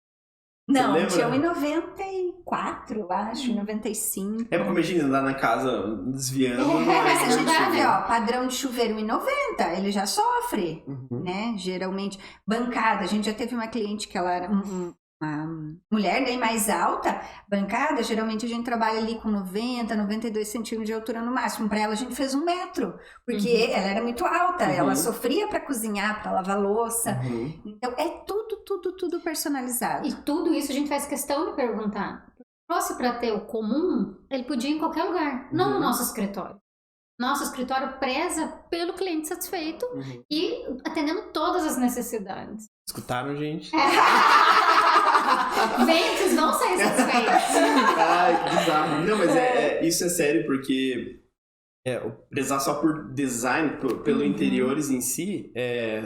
Não, tinha 1,94, eu acho, 95. É porque imagina andar na casa desviando. Mas a gente vê, padrão de chuveiro 1,90, ele já sofre, né? Geralmente, bancada, a gente já teve uma cliente que ela era uma mulher bem mais alta, bancada, geralmente a gente trabalha ali com 90, 92 centímetros de altura no máximo. Para ela a gente fez 1 metro, porque ela era muito alta, ela sofria para cozinhar, para lavar louça. Então é tudo personalizado. E tudo isso a gente faz questão de perguntar. Se fosse para ter o comum, ele podia ir em qualquer lugar, não no nosso escritório. Nosso escritório preza pelo cliente satisfeito e atendendo todas as necessidades. Escutaram, gente? Vem, vocês vão sair satisfeitos. Ai, que bizarro. Não, mas isso é sério, porque prezar só por design, pelo interiores em si,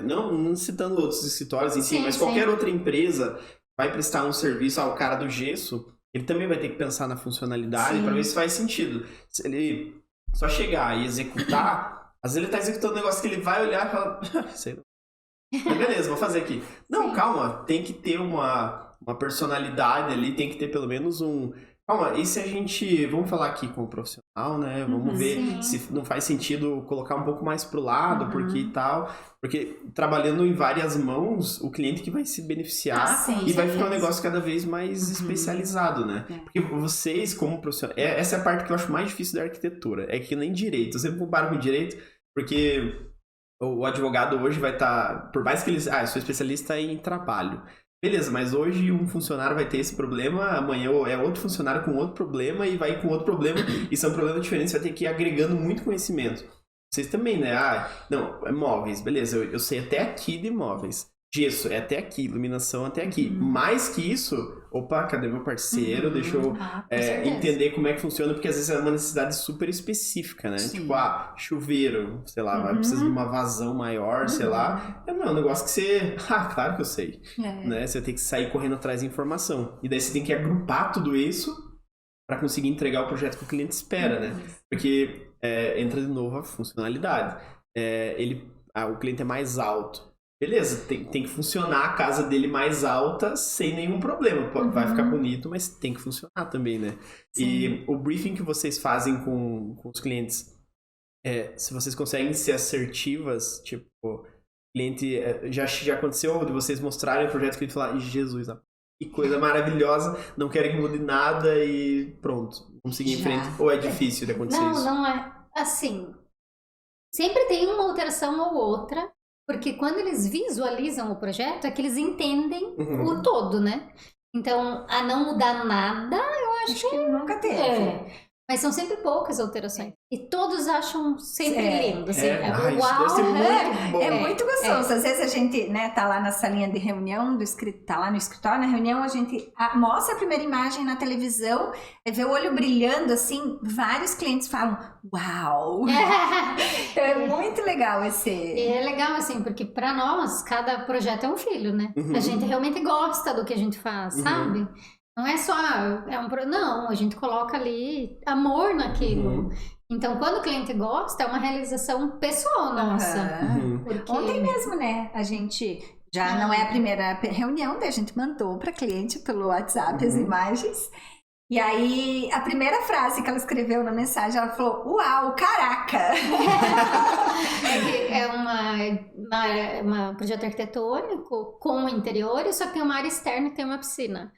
não citando outros escritórios em si, mas qualquer outra empresa vai prestar um serviço ao cara do gesso, ele também vai ter que pensar na funcionalidade para ver se faz sentido. Se ele só chegar e executar, às vezes ele tá executando um negócio que ele vai olhar e fala, sei lá. Mas beleza, vou fazer aqui. Não, calma, tem que ter uma personalidade ali, tem que ter pelo menos um... Calma, e se a gente... Vamos falar aqui com o profissional. né? Vamos ver sim. se não faz sentido colocar um pouco mais pro lado, porque e tal. Porque trabalhando em várias mãos, o cliente que vai se beneficiar sim, e vai ficar um certeza. negócio cada vez mais especializado, né? Porque vocês, como profissionais... Essa é a parte que eu acho mais difícil da arquitetura. É que nem direito. Eu sempre comparo com direito, porque o advogado hoje vai estar... Por mais que ele... eu sou especialista em trabalho. Beleza, mas hoje um funcionário vai ter esse problema, amanhã é outro funcionário com outro problema e vai com outro problema, e são problemas diferentes, você vai ter que ir agregando muito conhecimento. Vocês também, né? Não, é móveis, beleza, eu sei até aqui de móveis. Gesso é até aqui, iluminação até aqui. Mais que isso, opa, cadê meu parceiro? Deixa eu entender como é que funciona, porque às vezes é uma necessidade super específica, né? Sim. Tipo, chuveiro, sei lá, vai precisar de uma vazão maior, sei lá. Não, é um negócio que você... claro que eu sei. Né? Você tem que sair correndo atrás de informação. E daí você tem que agrupar tudo isso para conseguir entregar o projeto que o cliente espera, né? Porque entra de novo a funcionalidade. O cliente é mais alto. Beleza, tem que funcionar a casa dele mais alta sem nenhum problema. Vai ficar bonito, mas tem que funcionar também, né? Sim. E o briefing que vocês fazem com os clientes, se vocês conseguem ser assertivas, tipo, o cliente, já aconteceu de vocês mostrarem o projeto que ele falar, Jesus, que coisa maravilhosa, não querem que mude nada e pronto, vamos seguir em frente. Ou é difícil de acontecer isso? Não é. Assim, sempre tem uma alteração ou outra, porque quando eles visualizam o projeto, é que eles entendem o todo, né? Então, a não mudar nada, eu acho que nunca teve. Mas são sempre poucas alterações. E todos acham sempre lindo. Assim, uau! Isso deve ser muito bom. É muito gostoso. Às vezes a gente, né, tá lá na salinha de reunião, tá lá no escritório, na reunião, a gente mostra a primeira imagem na televisão, vê o olho brilhando, assim, vários clientes falam, uau! Então é muito legal esse... E é legal, assim, porque pra nós, cada projeto é um filho, né? A gente realmente gosta do que a gente faz, sabe? Não é só, não, a gente coloca ali amor naquilo. Então, quando o cliente gosta, é uma realização pessoal nossa. Porque... Ontem mesmo, né, a gente, já não é a primeira reunião, daí a gente mandou para cliente pelo WhatsApp as imagens. E aí, a primeira frase que ela escreveu na mensagem, ela falou, uau, caraca! É um projeto arquitetônico com interiores, só que tem uma área externa e tem uma piscina.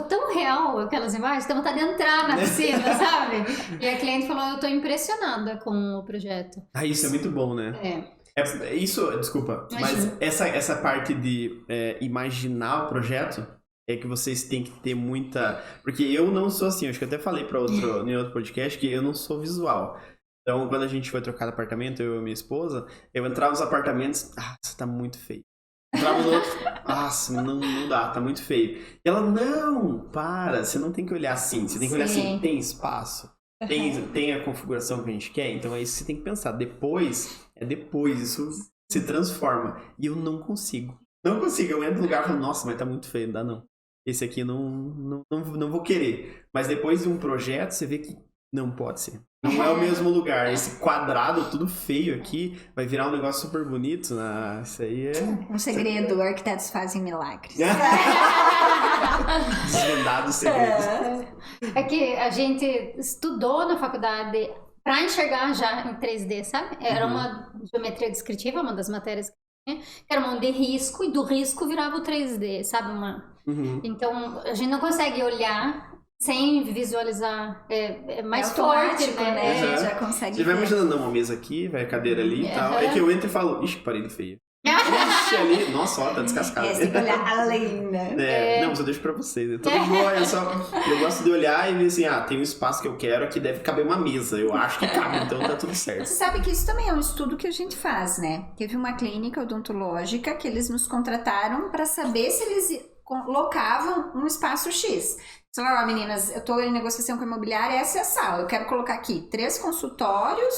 Tão real aquelas imagens, dá vontade de entrar na piscina, sabe? E a cliente falou, eu tô impressionada com o projeto. Isso é muito bom, né? Desculpa, mas essa parte de imaginar o projeto é que vocês têm que ter muita... Porque eu não sou assim, acho que eu até falei em outro podcast que eu não sou visual. Então, quando a gente foi trocar de apartamento, eu e minha esposa, eu entrava nos apartamentos, você tá muito feio. Entrava no outro, nossa, não dá, tá muito feio. E ela, não, você não tem que olhar assim, você tem que olhar assim, tem espaço, tem a configuração que a gente quer, então é isso que você tem que pensar. Depois, isso se transforma. E eu não consigo, eu entro no lugar e falo, nossa, mas tá muito feio, não dá não. Esse aqui não vou querer. Mas depois de um projeto, você vê que não pode ser. Não é o mesmo lugar. Esse quadrado tudo feio aqui vai virar um negócio super bonito. Isso aí é... Um segredo, arquitetos fazem milagres. Desvendados segredos. É que a gente estudou na faculdade para enxergar já em 3D, sabe? Era uma geometria descritiva, uma das matérias que tinha, que era uma de risco, e do risco virava o 3D, sabe? Então, a gente não consegue olhar sem visualizar, é mais forte, né? A gente já consegue. Você vai imaginando, uma mesa aqui, vai a cadeira ali e tal. É que eu entro e falo, ixi, parede feia. Ixi, ali, nossa, tá descascado. Tem que olhar além, né? Não, mas eu deixo pra vocês. É tudo bom, eu gosto de olhar e ver assim, tem um espaço que eu quero, aqui deve caber uma mesa. Eu acho que cabe, então tá tudo certo. Você sabe que isso também é um estudo que a gente faz, né? Teve uma clínica odontológica que eles nos contrataram pra saber se eles colocavam um espaço X. Falaram, meninas, eu tô em negociação com a imobiliária, essa é a sala, eu quero colocar aqui 3 consultórios,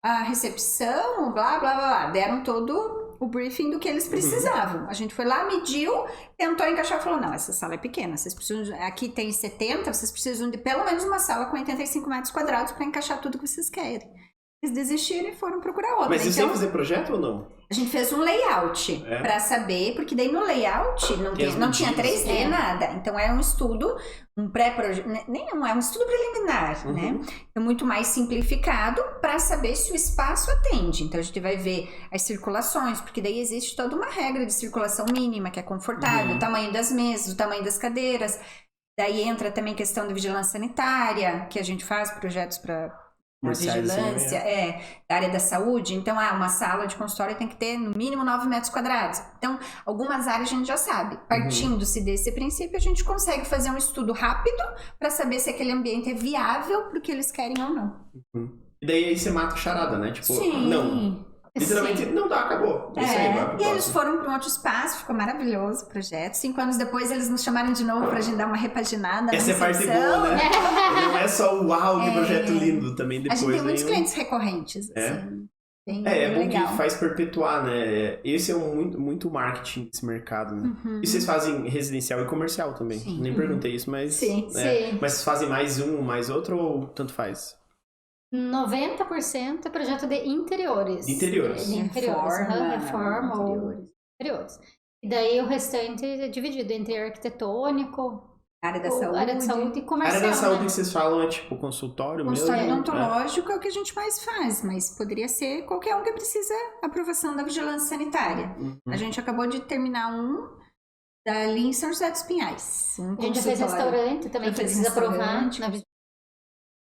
a recepção, blá, blá, blá. Deram todo o briefing do que eles precisavam. A gente foi lá, mediu, tentou encaixar e falou, não, essa sala é pequena, vocês precisam, aqui tem 70, vocês precisam de pelo menos uma sala com 85 metros quadrados para encaixar tudo que vocês querem. eles desistiram e foram procurar outra. Mas isso então, sem fazer projeto ou não? a gente fez um layout pra saber, porque daí no layout não tinha 3D, nada. Então é um estudo, um pré-projeto, é um estudo preliminar, né? É muito mais simplificado para saber se o espaço atende. Então a gente vai ver as circulações, porque daí existe toda uma regra de circulação mínima, que é confortável, o tamanho das mesas, o tamanho das cadeiras. Daí entra também questão de vigilância sanitária, que a gente faz projetos para vigilância, da área da saúde. Então, uma sala de consultório tem que ter no mínimo 9 metros quadrados. Então, algumas áreas a gente já sabe. Partindo-se desse princípio, a gente consegue fazer um estudo rápido para saber se aquele ambiente é viável para o que eles querem ou não. E daí aí você mata a charada, né? Tipo, Sim. não. Literalmente, não dá, acabou. Isso aí, vai pro e eles próximo. foram para um outro espaço, ficou maravilhoso o projeto. 5 anos depois, eles nos chamaram de novo pra gente dar uma repaginada. Essa é a parte boa, né? Não é só o uau, que projeto lindo. Também depois a gente tem muitos vem clientes recorrentes, assim. É bom legal. que faz perpetuar, né? Esse é muito marketing desse mercado, né? E vocês fazem residencial e comercial também. Sim. Nem perguntei isso, mas... Sim. Mas vocês fazem mais um, mais outro ou tanto faz? 90% é projeto de interiores. Interiores. De interiores. Reforma ou interiores. E daí o restante é dividido entre arquitetônico, área da saúde e comercial. A área da saúde né? que vocês falam é tipo consultório mesmo? Consultório odontológico é o que a gente mais faz, mas poderia ser qualquer um que precisa aprovação da vigilância sanitária. A gente acabou de terminar ali em São José dos Pinhais. A gente já fez restaurante também, que precisa aprovar.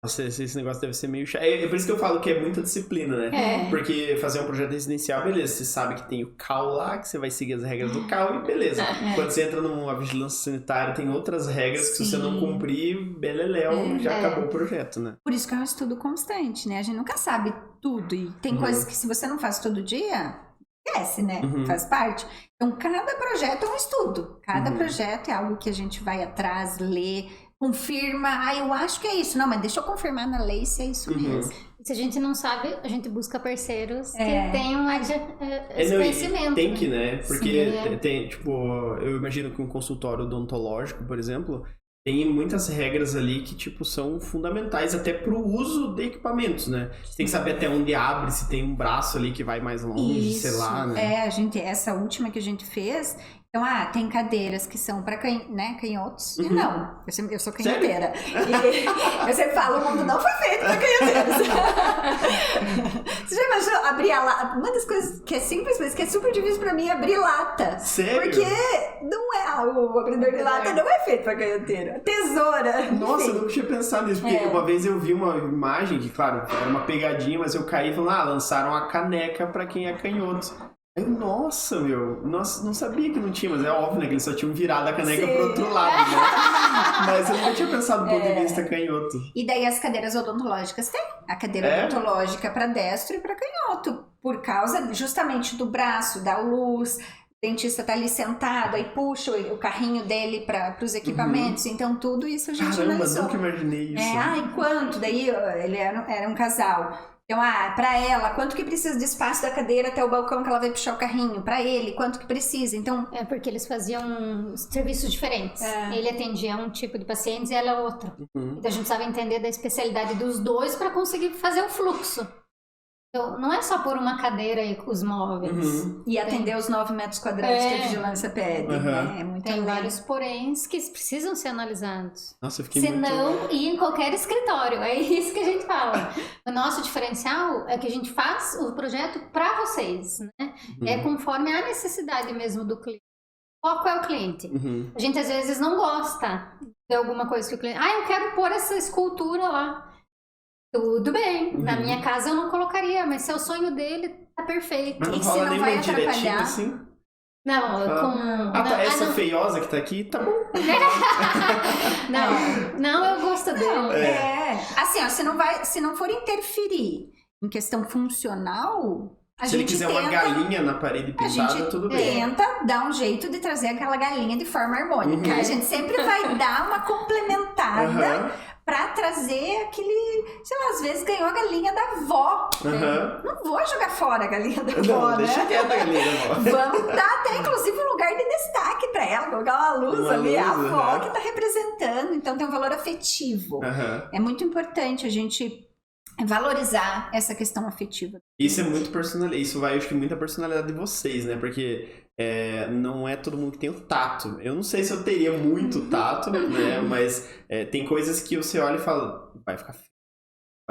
Nossa, esse negócio deve ser meio chato. É por isso que eu falo que é muita disciplina, né? Porque fazer um projeto residencial, beleza, você sabe que tem o CAU lá, que você vai seguir as regras do CAU e beleza. Quando você entra numa vigilância sanitária, tem outras regras que se você não cumprir, beleléu, já acabou o projeto, né? Por isso que é um estudo constante, né? A gente nunca sabe tudo e tem coisas que se você não faz todo dia, esquece, né? Faz parte. Então, cada projeto é um estudo. Cada projeto é algo que a gente vai atrás, lê, confirma, eu acho que é isso. Não, mas deixa eu confirmar na lei se é isso mesmo. Se a gente não sabe, a gente busca parceiros que tenham esse conhecimento. Tem que, né? Porque tem, tipo, eu imagino que um consultório odontológico, por exemplo, tem muitas regras ali que, tipo, são fundamentais até pro uso de equipamentos, né? Você tem que saber até onde abre, se tem um braço ali que vai mais longe, sei lá, né? Essa última que a gente fez... Então, tem cadeiras que são para canhotos. E não, eu sou canhoteira. E eu sempre falo, o mundo não foi feito para canhoteiros. Você já imaginou abrir a lata? Uma das coisas que é simples, mas que é super difícil para mim é abrir lata. Sério? Porque não o abridor de lata não é feito para canhoteiro. Tesoura. Nossa, eu nunca tinha pensado nisso. Porque uma vez eu vi uma imagem que, claro, era uma pegadinha, mas eu caí e falei, lançaram a caneca para quem é canhoto. Nossa, não sabia que não tinha, mas é óbvio, né, que eles só tinham virado a caneca pro outro lado, né? Mas eu nunca tinha pensado do ponto de vista canhoto. E daí as cadeiras odontológicas tem. A cadeira odontológica para destro e para canhoto, por causa justamente do braço, da luz. O dentista tá ali sentado, aí puxa o carrinho dele para os equipamentos. Então tudo isso a gente analisou. Nunca imaginei isso. E quanto? Daí ele era um casal. Então, pra ela, quanto que precisa de espaço da cadeira até o balcão que ela vai puxar o carrinho? Pra ele, quanto que precisa? Então... porque eles faziam serviços diferentes. Ele atendia um tipo de pacientes e ela outro. Então, a gente precisava entender da especialidade dos dois para conseguir fazer o fluxo. Então, não é só pôr uma cadeira e os móveis. E atender os 9 metros quadrados que a vigilância pede, né? É muito Tem vários poréns que precisam ser analisados. Nossa, eu fiquei Senão, ir em qualquer escritório. É isso que a gente fala. O nosso diferencial é que a gente faz o projeto para vocês, né? É conforme a necessidade mesmo do cliente. Qual é o cliente? A gente, às vezes, não gosta de alguma coisa que o cliente... eu quero pôr essa escultura lá. Tudo bem, na minha casa eu não colocaria, mas se é o sonho dele, tá perfeito. Mas não e rola se não nem vai meio direitinho atrapalhar... assim? Não, essa feiosa que tá aqui, tá bom. Não, eu gosto dele. Assim, ó, se não for interferir em questão funcional... Se ele quiser uma galinha na parede pintada, tudo bem. A gente tenta dar um jeito de trazer aquela galinha de forma harmônica. A gente sempre vai dar uma complementada pra trazer aquele... Sei lá, às vezes ganhou a galinha da avó. Não vou jogar fora a galinha da avó, deixa quieta a galinha da avó. Vamos dar até, inclusive, um lugar de destaque pra ela. Colocar uma luz ali, a avó que tá representando. Então tem um valor afetivo. É muito importante a gente... valorizar essa questão afetiva. Isso é muito personal, isso vai, acho que, muita personalidade de vocês, né? Porque não é todo mundo que tem o tato. Eu não sei se eu teria muito tato, né? Mas tem coisas que você olha e fala, vai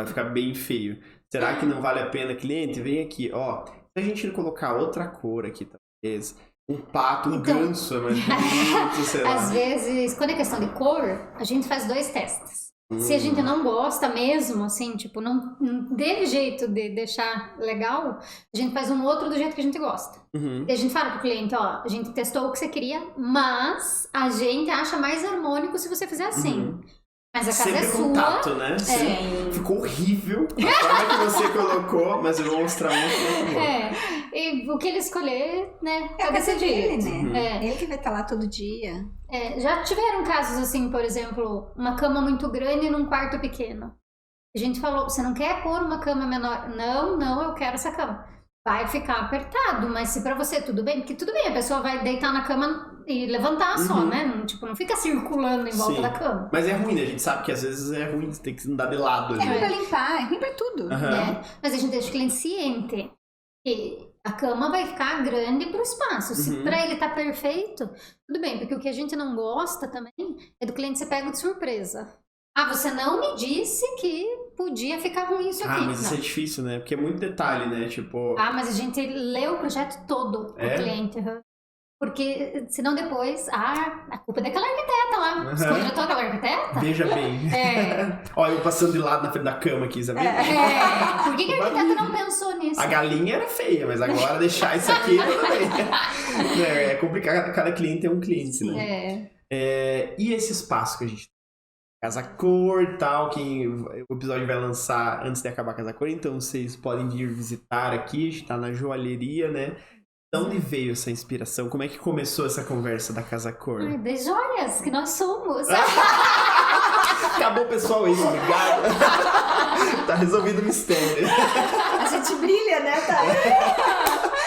ficar bem feio. Será que não vale a pena, cliente? Vem aqui, ó. Se a gente colocar outra cor aqui, talvez, um pato, um ganso é mais bonito, sei lá. Às vezes, quando é questão de cor, a gente faz 2 testes. Se a gente não gosta mesmo, assim, tipo, não teve jeito de deixar legal, a gente faz um outro do jeito que a gente gosta. E a gente fala pro cliente, ó, a gente testou o que você queria, mas a gente acha mais harmônico se você fizer assim. Mas a casa sempre é sua. Contato, né? Ficou horrível a forma que você colocou, mas eu vou mostrar muito bom. E o que ele escolher, né? É a casa dele, né? Ele que vai estar lá todo dia. Já tiveram casos assim, por exemplo, uma cama muito grande num quarto pequeno. A gente falou, você não quer pôr uma cama menor? Não, eu quero essa cama. Vai ficar apertado, mas se pra você tudo bem, porque tudo bem, a pessoa vai deitar na cama e levantar só, né? Não fica circulando em volta da cama. Mas é ruim, né? A gente sabe que às vezes é ruim, você tem que andar de lado ali. É ruim pra limpar, é ruim pra tudo. Mas a gente deixa o cliente ciente que a cama vai ficar grande pro espaço. Se pra ele tá perfeito, tudo bem, porque o que a gente não gosta também é do cliente ser pego de surpresa. Você não me disse que podia ficar ruim isso aqui. Mas isso é difícil, né? Porque é muito detalhe, né? Tipo... mas a gente lê o projeto todo pro cliente. Porque senão depois, a culpa é daquela arquiteta lá. Você contratou aquela arquiteta? Veja bem. Olha, eu passando de lado na frente da cama aqui, sabe? Por que a arquiteta não pensou nisso? A galinha era feia, mas agora deixar isso aqui tudo bem. É complicado, cada cliente é um cliente, né? E esse espaço que a gente Casa Cor e tal, que o episódio vai lançar antes de acabar Casa Cor, então vocês podem vir visitar aqui, a gente tá na joalheria, né? De onde veio essa inspiração? Como é que começou essa conversa da Casa Cor? De joias, que nós somos. Acabou, pessoal, aí, obrigado. Tá resolvido o mistério. A gente brilha, né, tá?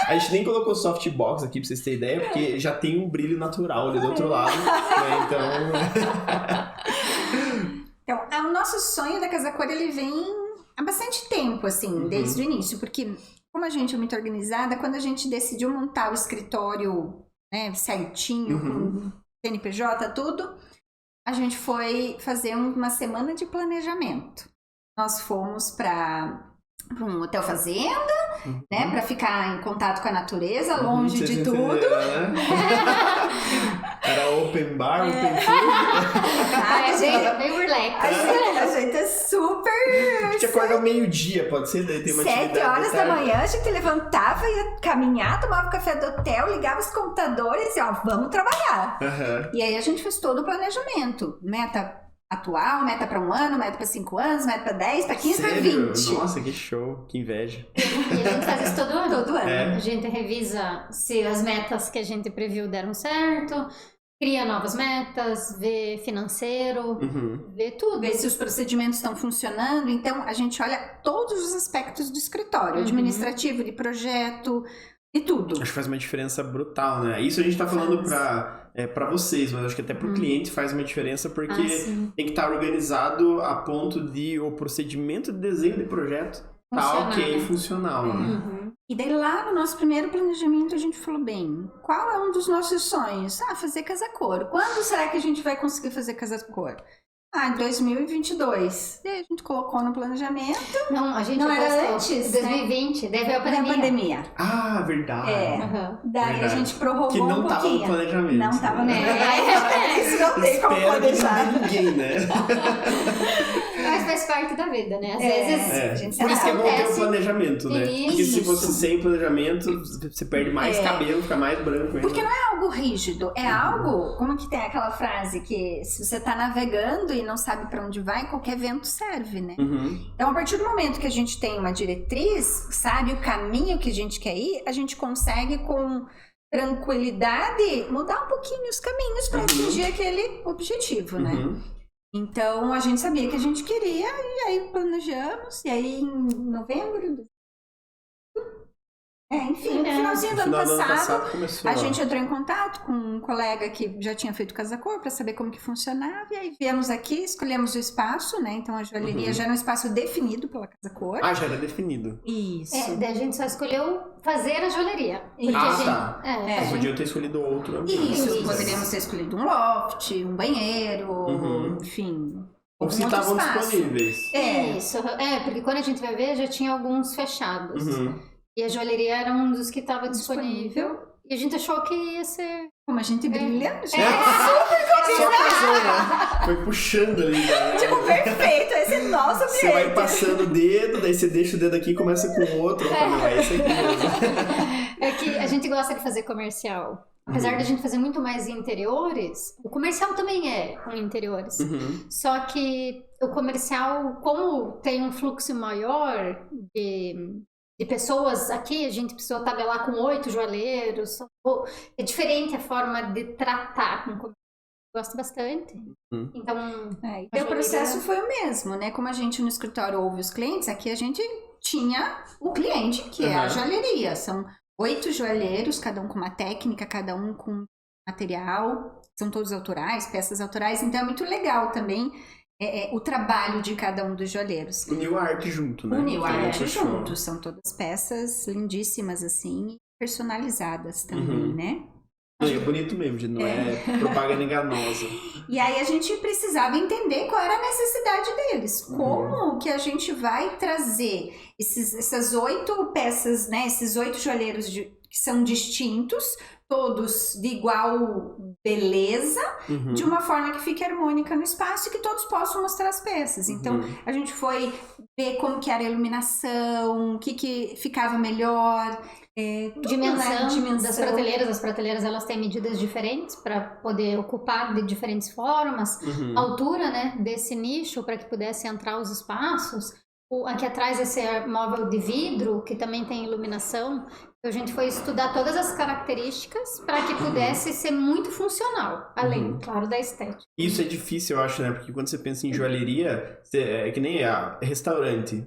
A gente nem colocou softbox aqui pra vocês terem ideia, porque já tem um brilho natural ali do outro lado, né? Então, o nosso sonho da Casa Cor, ele vem há bastante tempo, assim, desde o início, porque como a gente é muito organizada, quando a gente decidiu montar o escritório, né, certinho, com CNPJ, tudo, a gente foi fazer uma semana de planejamento. Nós fomos para um hotel fazenda, né, para ficar em contato com a natureza, longe de tudo. Era open bar, open food. A gente é bem relax. A gente é super... A gente acorda ao meio-dia, pode ser? Tem uma 7 horas da manhã, a gente levantava, ia caminhar, tomava o café do hotel, ligava os computadores e vamos trabalhar. E aí a gente fez todo o planejamento. Meta atual, meta para 1 ano, meta para 5 anos, meta para 10, para 15, para 20. Nossa, que show, que inveja. E a gente faz isso todo ano. Todo ano. A gente revisa se as metas que a gente previu deram certo, cria novas metas, vê financeiro, vê tudo. Vê se os procedimentos estão funcionando. Então, a gente olha todos os aspectos do escritório, administrativo, de projeto, e tudo. Acho que faz uma diferença brutal, né? Isso a gente tá falando pra vocês, mas acho que até pro cliente faz uma diferença, porque tem que estar organizado a ponto de o procedimento de desenho de projeto tá ok, funcional, né? E daí lá no nosso primeiro planejamento a gente falou, bem, qual é um dos nossos sonhos? Fazer Casa Cor. Quando será que a gente vai conseguir fazer Casa Cor? Em 2022. E aí a gente colocou no planejamento. Não, a gente não era antes. 2020, daí veio a pandemia. Verdade. Daí verdade. A gente prorrogou que não um pouquinho. Tava no planejamento. Não tava no planejamento. Isso não tem como planejar. Ninguém, né? Mas faz parte da vida, né? Às vezes a gente por isso que é bom ter um acontece. planejamento, né? Porque se fosse sem planejamento, você perde mais cabelo, fica mais branco ainda. Porque não é algo rígido, é algo, como que tem aquela frase que se você tá navegando e não sabe pra onde vai, qualquer vento serve, né? Então, a partir do momento que a gente tem uma diretriz, sabe o caminho que a gente quer ir, a gente consegue com tranquilidade mudar um pouquinho os caminhos para atingir aquele objetivo, né? Então, a gente sabia que a gente queria e aí planejamos, e aí em novembro Enfim, no finalzinho do ano passado, começou, a gente entrou em contato com um colega que já tinha feito casa-cor para saber como que funcionava, e aí viemos aqui, escolhemos o espaço, né? Então a joalheria já era um espaço definido pela casa-cor. Ah, já era definido. Isso. Daí a gente só escolheu fazer a joalheria. Tá. Podiam ter escolhido outro ambiente. Isso, poderíamos ter escolhido um loft, um banheiro, enfim. Ou se estavam disponíveis. Isso, porque quando a gente vai ver, já tinha alguns fechados. E a joalheria era um dos que estava disponível. E a gente achou que ia ser... Como a gente brilha. Só fazer, né? Foi puxando ali. Né? Tipo, perfeito, esse é nosso ambiente. Você vai passando o dedo, daí você deixa o dedo aqui e começa com o outro. Não, é esse aqui mesmo. É que a gente gosta de fazer comercial. Apesar de a gente fazer muito mais em interiores, o comercial também é com interiores. Só que o comercial, como tem um fluxo maior de pessoas aqui, a gente precisou tabelar com 8 joalheiros. É diferente a forma de tratar com o comercial. Gosto bastante. Então, o processo foi o mesmo, né? Como a gente no escritório ouve os clientes, aqui a gente tinha o cliente, que é a joalheria. São 8 joalheiros, cada um com uma técnica, cada um com material. São todos autorais, peças autorais. Então é muito legal também o trabalho de cada um dos joalheiros. Uniu a arte junto, né? Uniu a arte junto. São todas peças lindíssimas, assim, personalizadas também, né? É bonito mesmo, não é propaganda enganosa. E aí a gente precisava entender qual era a necessidade deles. Como que a gente vai trazer essas 8 peças, né? Esses 8 joalheiros que são distintos, todos de igual beleza, de uma forma que fique harmônica no espaço e que todos possam mostrar as peças. Então, a gente foi ver como que era a iluminação, o que ficava melhor... dimensão das prateleiras. As prateleiras, elas têm medidas diferentes para poder ocupar de diferentes formas. A altura, né, desse nicho para que pudesse entrar os espaços. Aqui atrás esse móvel de vidro que também tem iluminação. A gente foi estudar todas as características para que pudesse ser muito funcional, além, claro, da estética. Isso é difícil, eu acho, né? Porque quando você pensa em joalheria, é que nem restaurante.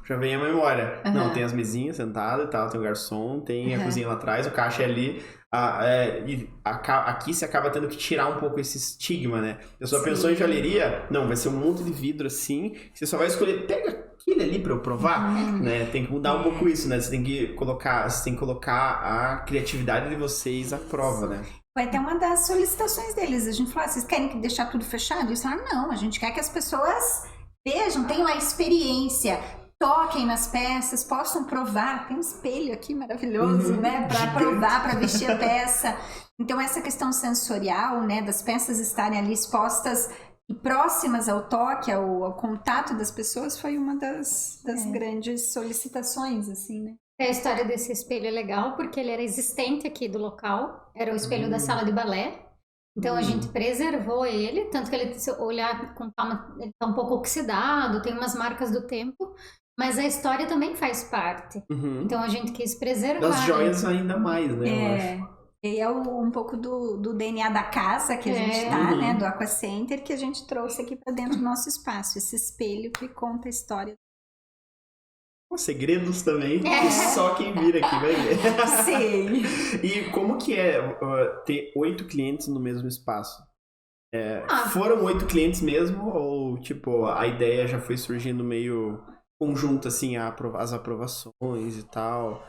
Já vem a memória. Não, tem as mesinhas sentadas e tal, tem o garçom, tem a cozinha lá atrás, o caixa é ali. Aqui você acaba tendo que tirar um pouco esse estigma, né? A pessoa pensou em joalheria, não, vai ser um monte de vidro assim, você só vai escolher, pega aquele ali pra eu provar, né? Tem que mudar um pouco isso, né? Você tem que colocar a criatividade de vocês à prova, né? Foi até uma das solicitações deles. A gente falou, vocês querem deixar tudo fechado? Eles falaram, não, a gente quer que as pessoas vejam, tenham a experiência, toquem nas peças, possam provar. Tem um espelho aqui maravilhoso, né? Para provar, para vestir a peça. Então, essa questão sensorial, né? Das peças estarem ali expostas e próximas ao toque, ao contato das pessoas, foi uma das grandes solicitações, assim, né? A história desse espelho é legal, porque ele era existente aqui do local. Era o espelho da sala de balé. Então a gente preservou ele, tanto que ele, se olhar com calma, ele tá um pouco oxidado, tem umas marcas do tempo, mas a história também faz parte. Então a gente quis preservar. Das joias ainda mais, né? Eu acho. E é um pouco do DNA da casa que a gente tá, né? Do Aqua Center, que a gente trouxe aqui para dentro do nosso espaço. Esse espelho que conta a história. Segredos também, que só quem vir aqui vai ver. Sim. E como que é ter 8 clientes no mesmo espaço? Foram 8 clientes mesmo? Ou, tipo, a ideia já foi surgindo meio conjunto, assim, as aprovações e tal?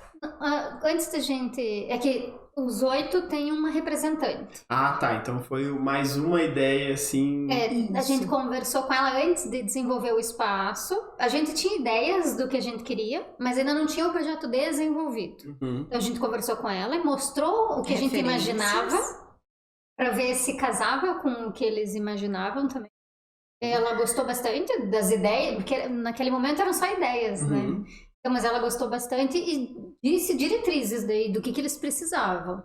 Antes da gente... É que os 8 têm uma representante. Ah, tá. Então foi mais uma ideia, assim... A gente conversou com ela antes de desenvolver o espaço. A gente tinha ideias do que a gente queria, mas ainda não tinha o projeto desenvolvido. Então a gente conversou com ela e mostrou o que a gente imaginava para ver se casava com o que eles imaginavam também. Ela gostou bastante das ideias, porque naquele momento eram só ideias, né? Então, mas ela gostou bastante e disse diretrizes daí do que eles precisavam.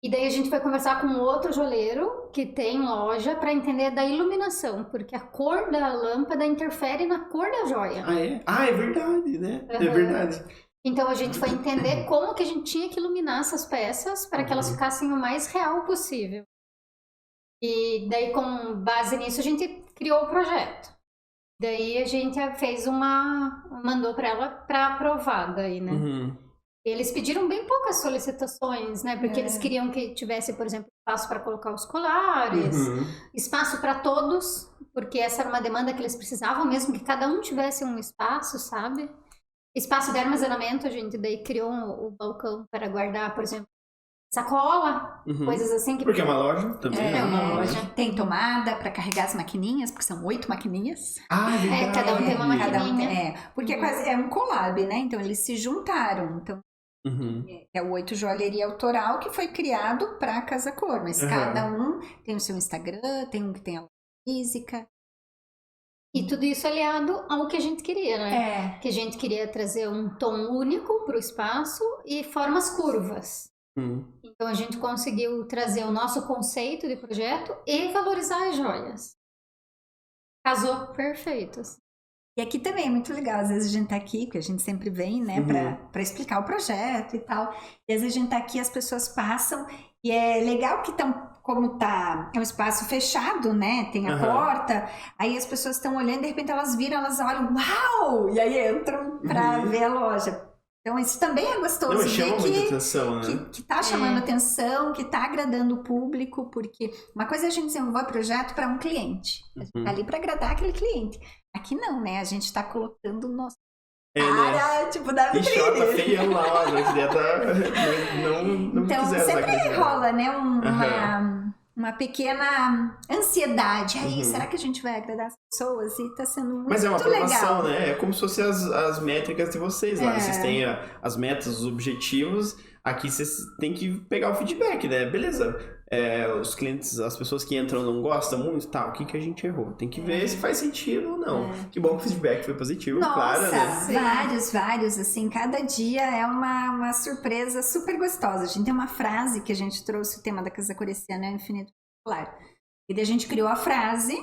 E daí a gente foi conversar com outro joalheiro que tem loja para entender da iluminação, porque a cor da lâmpada interfere na cor da joia. É verdade, né? É verdade. Então a gente foi entender como que a gente tinha que iluminar essas peças para que elas ficassem o mais real possível. E daí, com base nisso, a gente criou o projeto. Daí a gente fez mandou para ela para aprovar daí, né? Eles pediram bem poucas solicitações, né? Porque eles queriam que tivesse, por exemplo, espaço para colocar os colares, espaço para todos, porque essa era uma demanda que eles precisavam mesmo, que cada um tivesse um espaço, sabe? Espaço de armazenamento, a gente daí criou o balcão para guardar, por exemplo, sacola, coisas assim. Porque é uma loja também. É uma loja. Tem tomada para carregar as maquininhas, porque são 8 maquininhas. Ah, verdade. Cada um tem uma maquininha. Porque é um collab, né? Então eles se juntaram. Então é o 8 Joalheria Autoral, que foi criado para Casa Cor. Mas cada um tem o seu Instagram, tem um que tem a loja física. E tudo isso aliado ao que a gente queria, né? Que a gente queria trazer um tom único para o espaço e formas curvas. Então a gente conseguiu trazer o nosso conceito de projeto e valorizar as joias. Casou perfeito. E aqui também é muito legal, às vezes a gente tá aqui, porque a gente sempre vem, né, pra explicar o projeto e tal. E às vezes a gente tá aqui, as pessoas passam, e é legal que como é um espaço fechado, né, tem a porta, aí as pessoas estão olhando, de repente elas viram, elas olham, uau! E aí entram pra ver a loja. Então isso também é gostoso. Não, chama muita atenção, né? Que tá chamando atenção, que tá agradando o público, porque uma coisa é a gente desenvolver projeto para um cliente. A gente tá ali para agradar aquele cliente. Aqui não, né? A gente tá colocando o nosso cara, tipo, da vitrine. E tá feião lá, né? Não então, quiser sempre rola, né? Uma pequena ansiedade. Aí, será que a gente vai agradar as pessoas? E tá sendo muito legal. Mas é uma aprovação, né? É como se fossem as métricas de vocês lá. Vocês têm as metas, os objetivos. Aqui vocês têm que pegar o feedback, né? Beleza. Os clientes, as pessoas que entram não gostam muito, tá? O que a gente errou? Tem que ver se faz sentido ou não. Que bom que o feedback foi positivo, claro, né? Vários, assim, cada dia é uma surpresa super gostosa. A gente tem uma frase que a gente trouxe, o tema da Casa Cor esse ano é o infinito particular. E daí a gente criou a frase,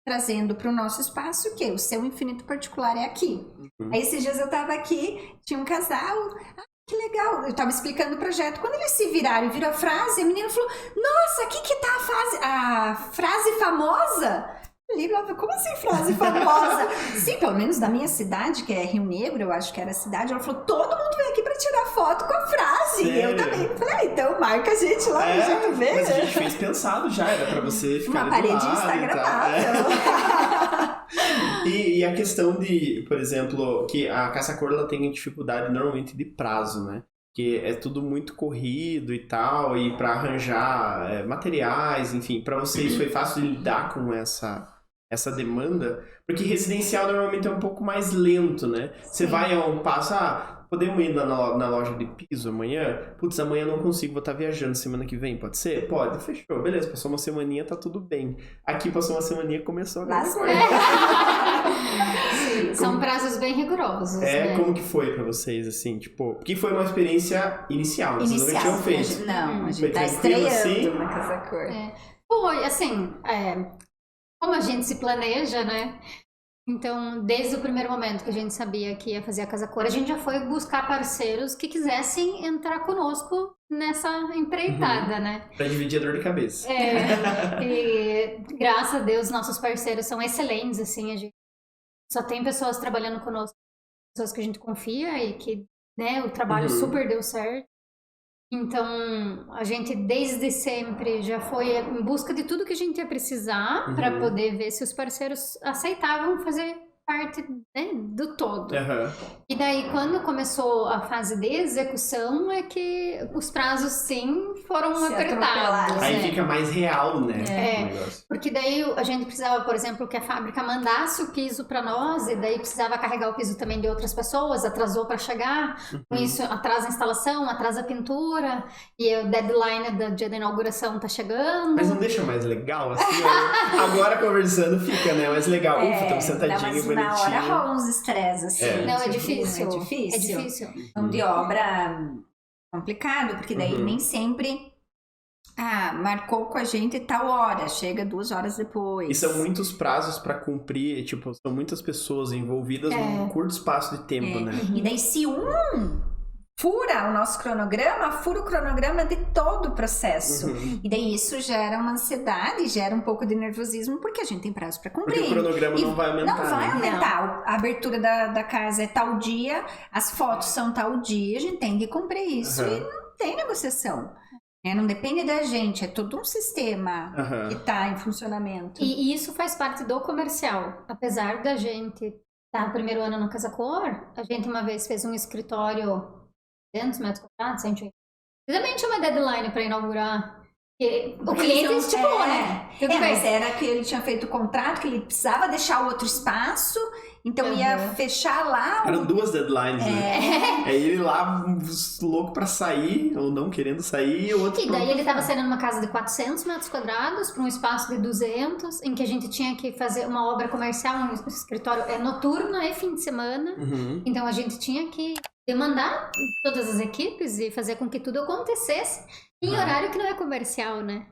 trazendo para o nosso espaço o quê? O seu infinito particular é aqui. Aí esses dias eu tava aqui, tinha um casal... Que legal, eu tava explicando o projeto. Quando eles se viraram e viram a frase, a menina falou: nossa, aqui que tá a frase famosa? Como assim frase famosa? Sim, pelo menos da minha cidade, que é Rio Negro, eu acho que era a cidade. Ela falou: todo mundo vem aqui pra tirar foto com a frase. Sério? Eu também falei: então marca a gente lá pra gente ver. Mas a gente fez pensado já, era pra você ficar uma parede instagramável. E a questão de, por exemplo, que a Casa Cor ela tem dificuldade normalmente de prazo, né? Que é tudo muito corrido e tal, e para arranjar materiais, enfim, para vocês foi fácil de lidar com essa demanda? Porque residencial normalmente é um pouco mais lento, né? Você vai a um passo, podemos ir na loja de piso amanhã? Putz, amanhã eu não consigo, vou estar viajando semana que vem, pode ser? Pode, fechou, beleza, passou uma semaninha, tá tudo bem. Aqui passou uma semaninha, começou a coisa. São prazos bem rigorosos, né? Como que foi pra vocês, assim, tipo... Porque foi uma experiência inicial, vocês nunca tinham feito. Não, a gente tá estreando assim? Na Casa Cor. Foi, assim, como a gente se planeja, né? Então, desde o primeiro momento que a gente sabia que ia fazer a Casa Cor, a gente já foi buscar parceiros que quisessem entrar conosco nessa empreitada, né? Pra dividir a dor de cabeça. E graças a Deus, nossos parceiros são excelentes, assim, a gente só tem pessoas trabalhando conosco, pessoas que a gente confia e que, né, o trabalho super deu certo. Então, a gente desde sempre já foi em busca de tudo que a gente ia precisar para poder ver se os parceiros aceitavam fazer parte, né, do todo. E daí, quando começou a fase de execução, é que os prazos, sim, foram apertados. Aí fica mais real, né? Porque daí a gente precisava, por exemplo, que a fábrica mandasse o piso para nós, e daí precisava carregar o piso também de outras pessoas, atrasou para chegar, com isso atrasa a instalação, atrasa a pintura, e o deadline do dia da inauguração tá chegando. Mas não deixa mais legal, assim, agora conversando fica, né, mais legal. Ufa, estamos sentadinhos, na hora rola uns estresse, assim. Não, é difícil. É difícil. Então, de obra complicado, porque daí nem sempre marcou com a gente tal hora, chega 2 horas depois. E são muitos prazos para cumprir, tipo, são muitas pessoas envolvidas num curto espaço de tempo, né? E daí se um fura o nosso cronograma, fura o cronograma de todo o processo. E daí isso gera uma ansiedade, gera um pouco de nervosismo, porque a gente tem prazo para cumprir. Porque o cronograma não vai aumentar. Não vai aumentar. A abertura da casa é tal dia, as fotos são tal dia, a gente tem que cumprir isso e não tem negociação. Não depende da gente, é todo um sistema que está em funcionamento. E isso faz parte do comercial. Apesar da gente estar no primeiro ano no Casa Cor, a gente uma vez fez um escritório 200 metros quadrados, 180. E também tinha uma deadline para inaugurar. O cliente estipulou, né? Mas era que ele tinha feito o contrato, que ele precisava deixar o outro espaço, então ia fechar lá. Eram 2 deadlines, né? Aí ele lá, louco pra sair, ou não querendo sair, e o outro... E daí ele tava saindo numa casa de 400 metros quadrados para um espaço de 200, em que a gente tinha que fazer uma obra comercial, um escritório noturno e fim de semana. Então a gente tinha que demandar todas as equipes e fazer com que tudo acontecesse em horário que não é comercial, né?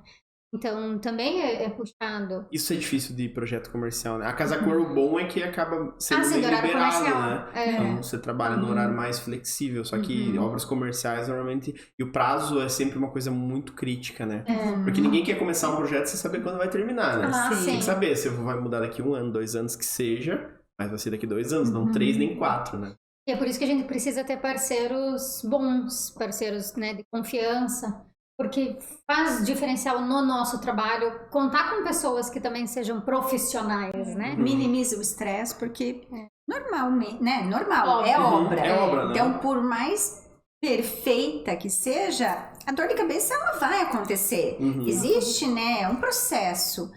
Então também é puxado. Isso é difícil de projeto comercial, né? A Casa Cor, o bom é que acaba sendo sim, bem horário liberado, comercial. né? Então você trabalha no horário mais flexível, só que obras comerciais normalmente... E o prazo é sempre uma coisa muito crítica, né? Porque ninguém quer começar um projeto sem saber quando vai terminar, né? Tem que saber se vai mudar daqui 1 ano, 2 anos que seja, mas vai ser daqui 2 anos, não 3 nem 4, né? E é por isso que a gente precisa ter parceiros bons, parceiros, né, de confiança, porque faz diferencial no nosso trabalho contar com pessoas que também sejam profissionais, né? Minimiza o estresse, porque normalmente, né? Normal, Óbvio. é obra. É obra, né? Então, por mais perfeita que seja, a dor de cabeça ela vai acontecer. Existe, né? É um processo.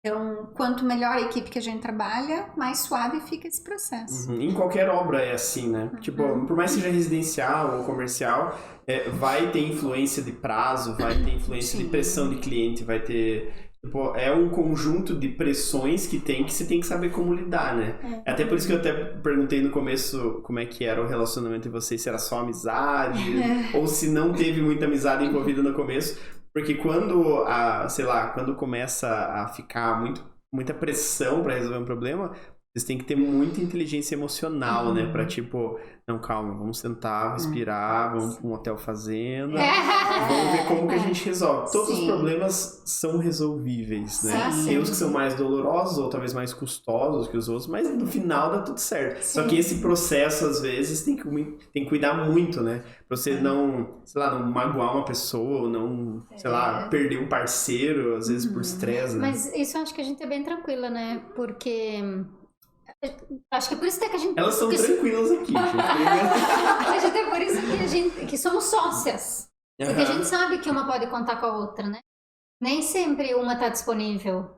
Então, quanto melhor a equipe que a gente trabalha, mais suave fica esse processo. Em qualquer obra é assim, né? Tipo, por mais que seja residencial ou comercial, vai ter influência de prazo, vai ter influência de pressão de cliente, vai ter... Tipo, é um conjunto de pressões que você tem que saber como lidar, né? Até por isso que eu até perguntei no começo como é que era o relacionamento de vocês, se era só amizade, ou se não teve muita amizade envolvida no começo. Porque quando, quando começa a ficar muita pressão para resolver um problema, vocês têm que ter muita inteligência emocional, né? Pra tipo, não, calma, vamos sentar, respirar, vamos pra um hotel fazenda, vamos ver como que a gente resolve. Todos os problemas são resolvíveis, né? Tem uns que são mais dolorosos ou talvez mais custosos que os outros, mas no final dá tudo certo. Só que esse processo, às vezes, tem que cuidar muito, né? Pra você não, não magoar uma pessoa, ou não, perder um parceiro, às vezes por estresse, né? Mas isso eu acho que a gente é bem tranquila, né? Porque... Acho que é por isso que a gente... Elas são tranquilas aqui, gente. Acho que é por isso que somos sócias. Porque a gente sabe que uma pode contar com a outra, né? Nem sempre uma está disponível.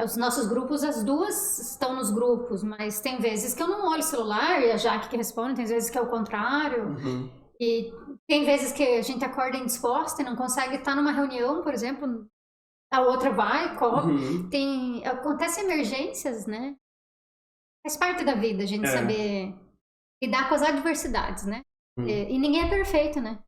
Os nossos grupos, as duas estão nos grupos, mas tem vezes que eu não olho o celular e a Jaque que responde, tem vezes que é o contrário. E tem vezes que a gente acorda indisposta e não consegue estar numa reunião, por exemplo, a outra vai, cobre. Acontecem emergências, né? Faz parte da vida a gente saber lidar com as adversidades, né? E ninguém é perfeito, né?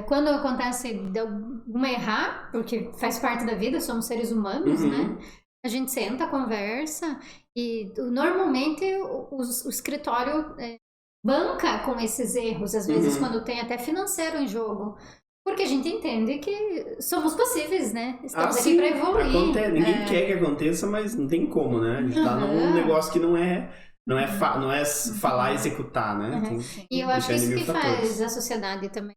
Quando acontece de alguma errar, porque faz parte da vida, somos seres humanos, né? A gente senta, conversa e normalmente o escritório banca com esses erros, às vezes quando tem até financeiro em jogo. Porque a gente entende que somos possíveis, né? Estamos aqui para evoluir. Ninguém quer que aconteça, mas não tem como, né? A gente tá num negócio que não é falar e executar, né? E eu acho que isso que faz a sociedade também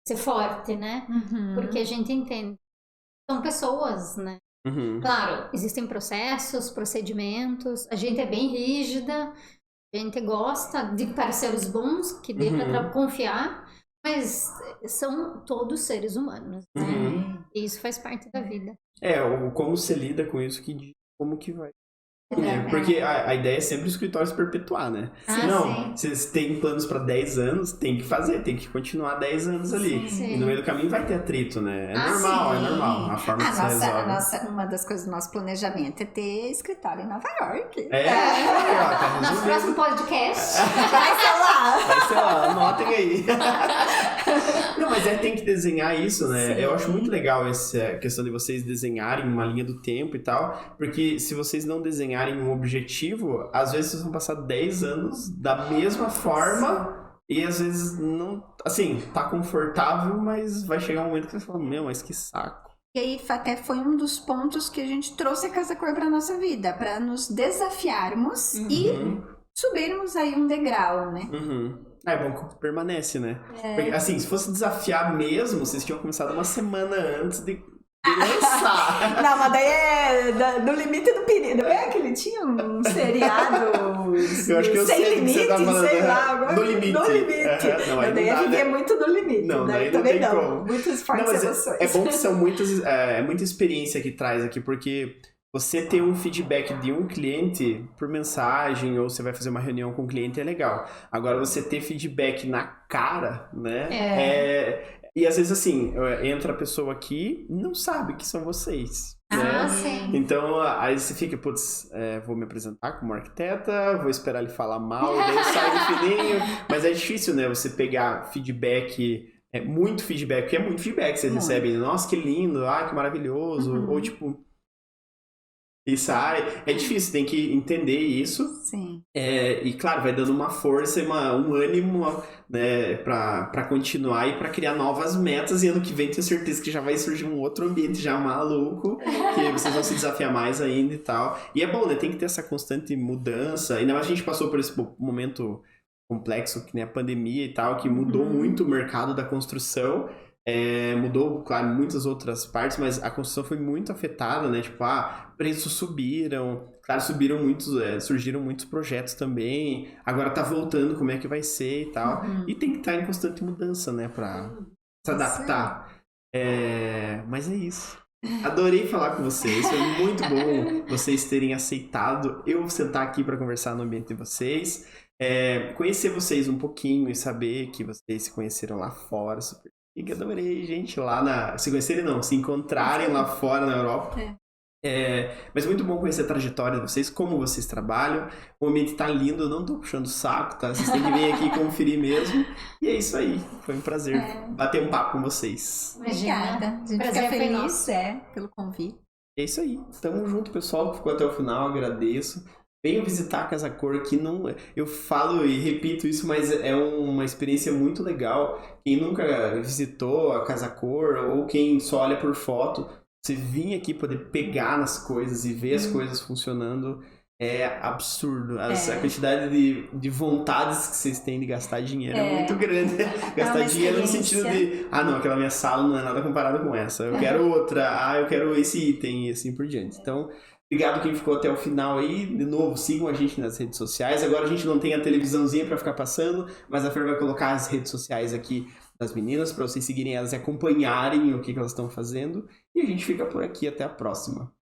ser forte, né? Porque a gente entende. São pessoas, né? Claro, existem processos, procedimentos, a gente é bem rígida, a gente gosta de parceiros bons, que dê para confiar, mas são todos seres humanos, né? E isso faz parte da vida. Como você lida com isso, como que vai. Porque a ideia é sempre o escritório se perpetuar, né? Senão, vocês têm planos para 10 anos, tem que fazer, tem que continuar 10 anos ali. E no meio do caminho vai ter atrito, né? É normal. A forma que você resolve. Uma das coisas do nosso planejamento é ter escritório em Nova York. Nosso próximo podcast vai ser lá, anotem aí. Não, mas tem que desenhar isso, né? Eu acho muito legal essa questão de vocês desenharem uma linha do tempo e tal, porque se vocês não desenharem um objetivo, às vezes vocês vão passar 10 anos da mesma forma E às vezes não, assim, tá confortável, mas vai chegar um momento que você fala, meu, mas que saco. E aí até foi um dos pontos que a gente trouxe a Casa Cor para nossa vida, para nos desafiarmos e subirmos aí um degrau, né? É bom que permanece, né? Porque, assim, se fosse desafiar mesmo, vocês tinham começado uma semana antes de lançar. Não, mas daí é do limite do perigo. Não é aquele tinha um seriado eu acho que eu sem sei limite, que você tá falando, sei lá, agora. do limite. Do limite. Não, aí daí não é dá, viver né? muito do limite. Não, daí também não tem não. como. Muitas fortes Não, mas emoções. é bom que são muita experiência que traz aqui, porque você ter um feedback de um cliente por mensagem, ou você vai fazer uma reunião com o cliente, é legal. Agora, você ter feedback na cara, né? E às vezes, assim, entra a pessoa aqui e não sabe que são vocês. Né? Sim. Então, aí você fica, putz, vou me apresentar como arquiteta, vou esperar ele falar mal, daí sai do fininho. Mas é difícil, né? Você pegar feedback, muito feedback, porque é muito feedback que vocês recebem. Nossa, que lindo, que maravilhoso. Ou tipo... E sai. É difícil, tem que entender isso. Sim. E claro, vai dando uma força, um ânimo, né, pra continuar e pra criar novas metas. E ano que vem tenho certeza que já vai surgir um outro ambiente já maluco, que vocês vão se desafiar mais ainda e tal. E é bom, né? Tem que ter essa constante mudança. Ainda mais a gente passou por esse momento complexo, que nem a pandemia e tal, que mudou muito o mercado da construção. Mudou, claro, muitas outras partes, mas a construção foi muito afetada, né? Tipo, preços subiram, claro, surgiram muitos projetos também, agora tá voltando, como é que vai ser e tal. E tem que estar em constante mudança, né? Pra se adaptar. Mas é isso. Adorei falar com vocês, foi muito bom vocês terem aceitado eu sentar aqui para conversar no ambiente de vocês. Conhecer vocês um pouquinho e saber que vocês se conheceram lá fora, super. E que adorei, gente, lá se conhecerem não, se encontrarem lá fora na Europa. Mas muito bom conhecer a trajetória de vocês, como vocês trabalham. O ambiente tá lindo, eu não tô puxando o saco, tá? Vocês têm que vir aqui conferir mesmo. E é isso aí, foi um prazer bater um papo com vocês. Obrigada. A gente Prazer fica foi feliz nosso. pelo convite. É isso aí, tamo junto, pessoal, que ficou até o final, agradeço. Venham visitar a Casa Cor, que não... Eu falo e repito isso, mas é uma experiência muito legal. Quem nunca visitou a Casa Cor, ou quem só olha por foto, você vir aqui poder pegar nas coisas e ver as coisas funcionando é absurdo. A quantidade de vontades que vocês têm de gastar dinheiro é muito grande. Gastar dinheiro no sentido de, não, aquela minha sala não é nada comparada com essa. Eu quero outra, eu quero esse item e assim por diante. Então... Obrigado quem ficou até o final aí. De novo, sigam a gente nas redes sociais. Agora a gente não tem a televisãozinha pra ficar passando, mas a Fer vai colocar as redes sociais aqui das meninas pra vocês seguirem elas e acompanharem o que elas estão fazendo. E a gente fica por aqui. Até a próxima.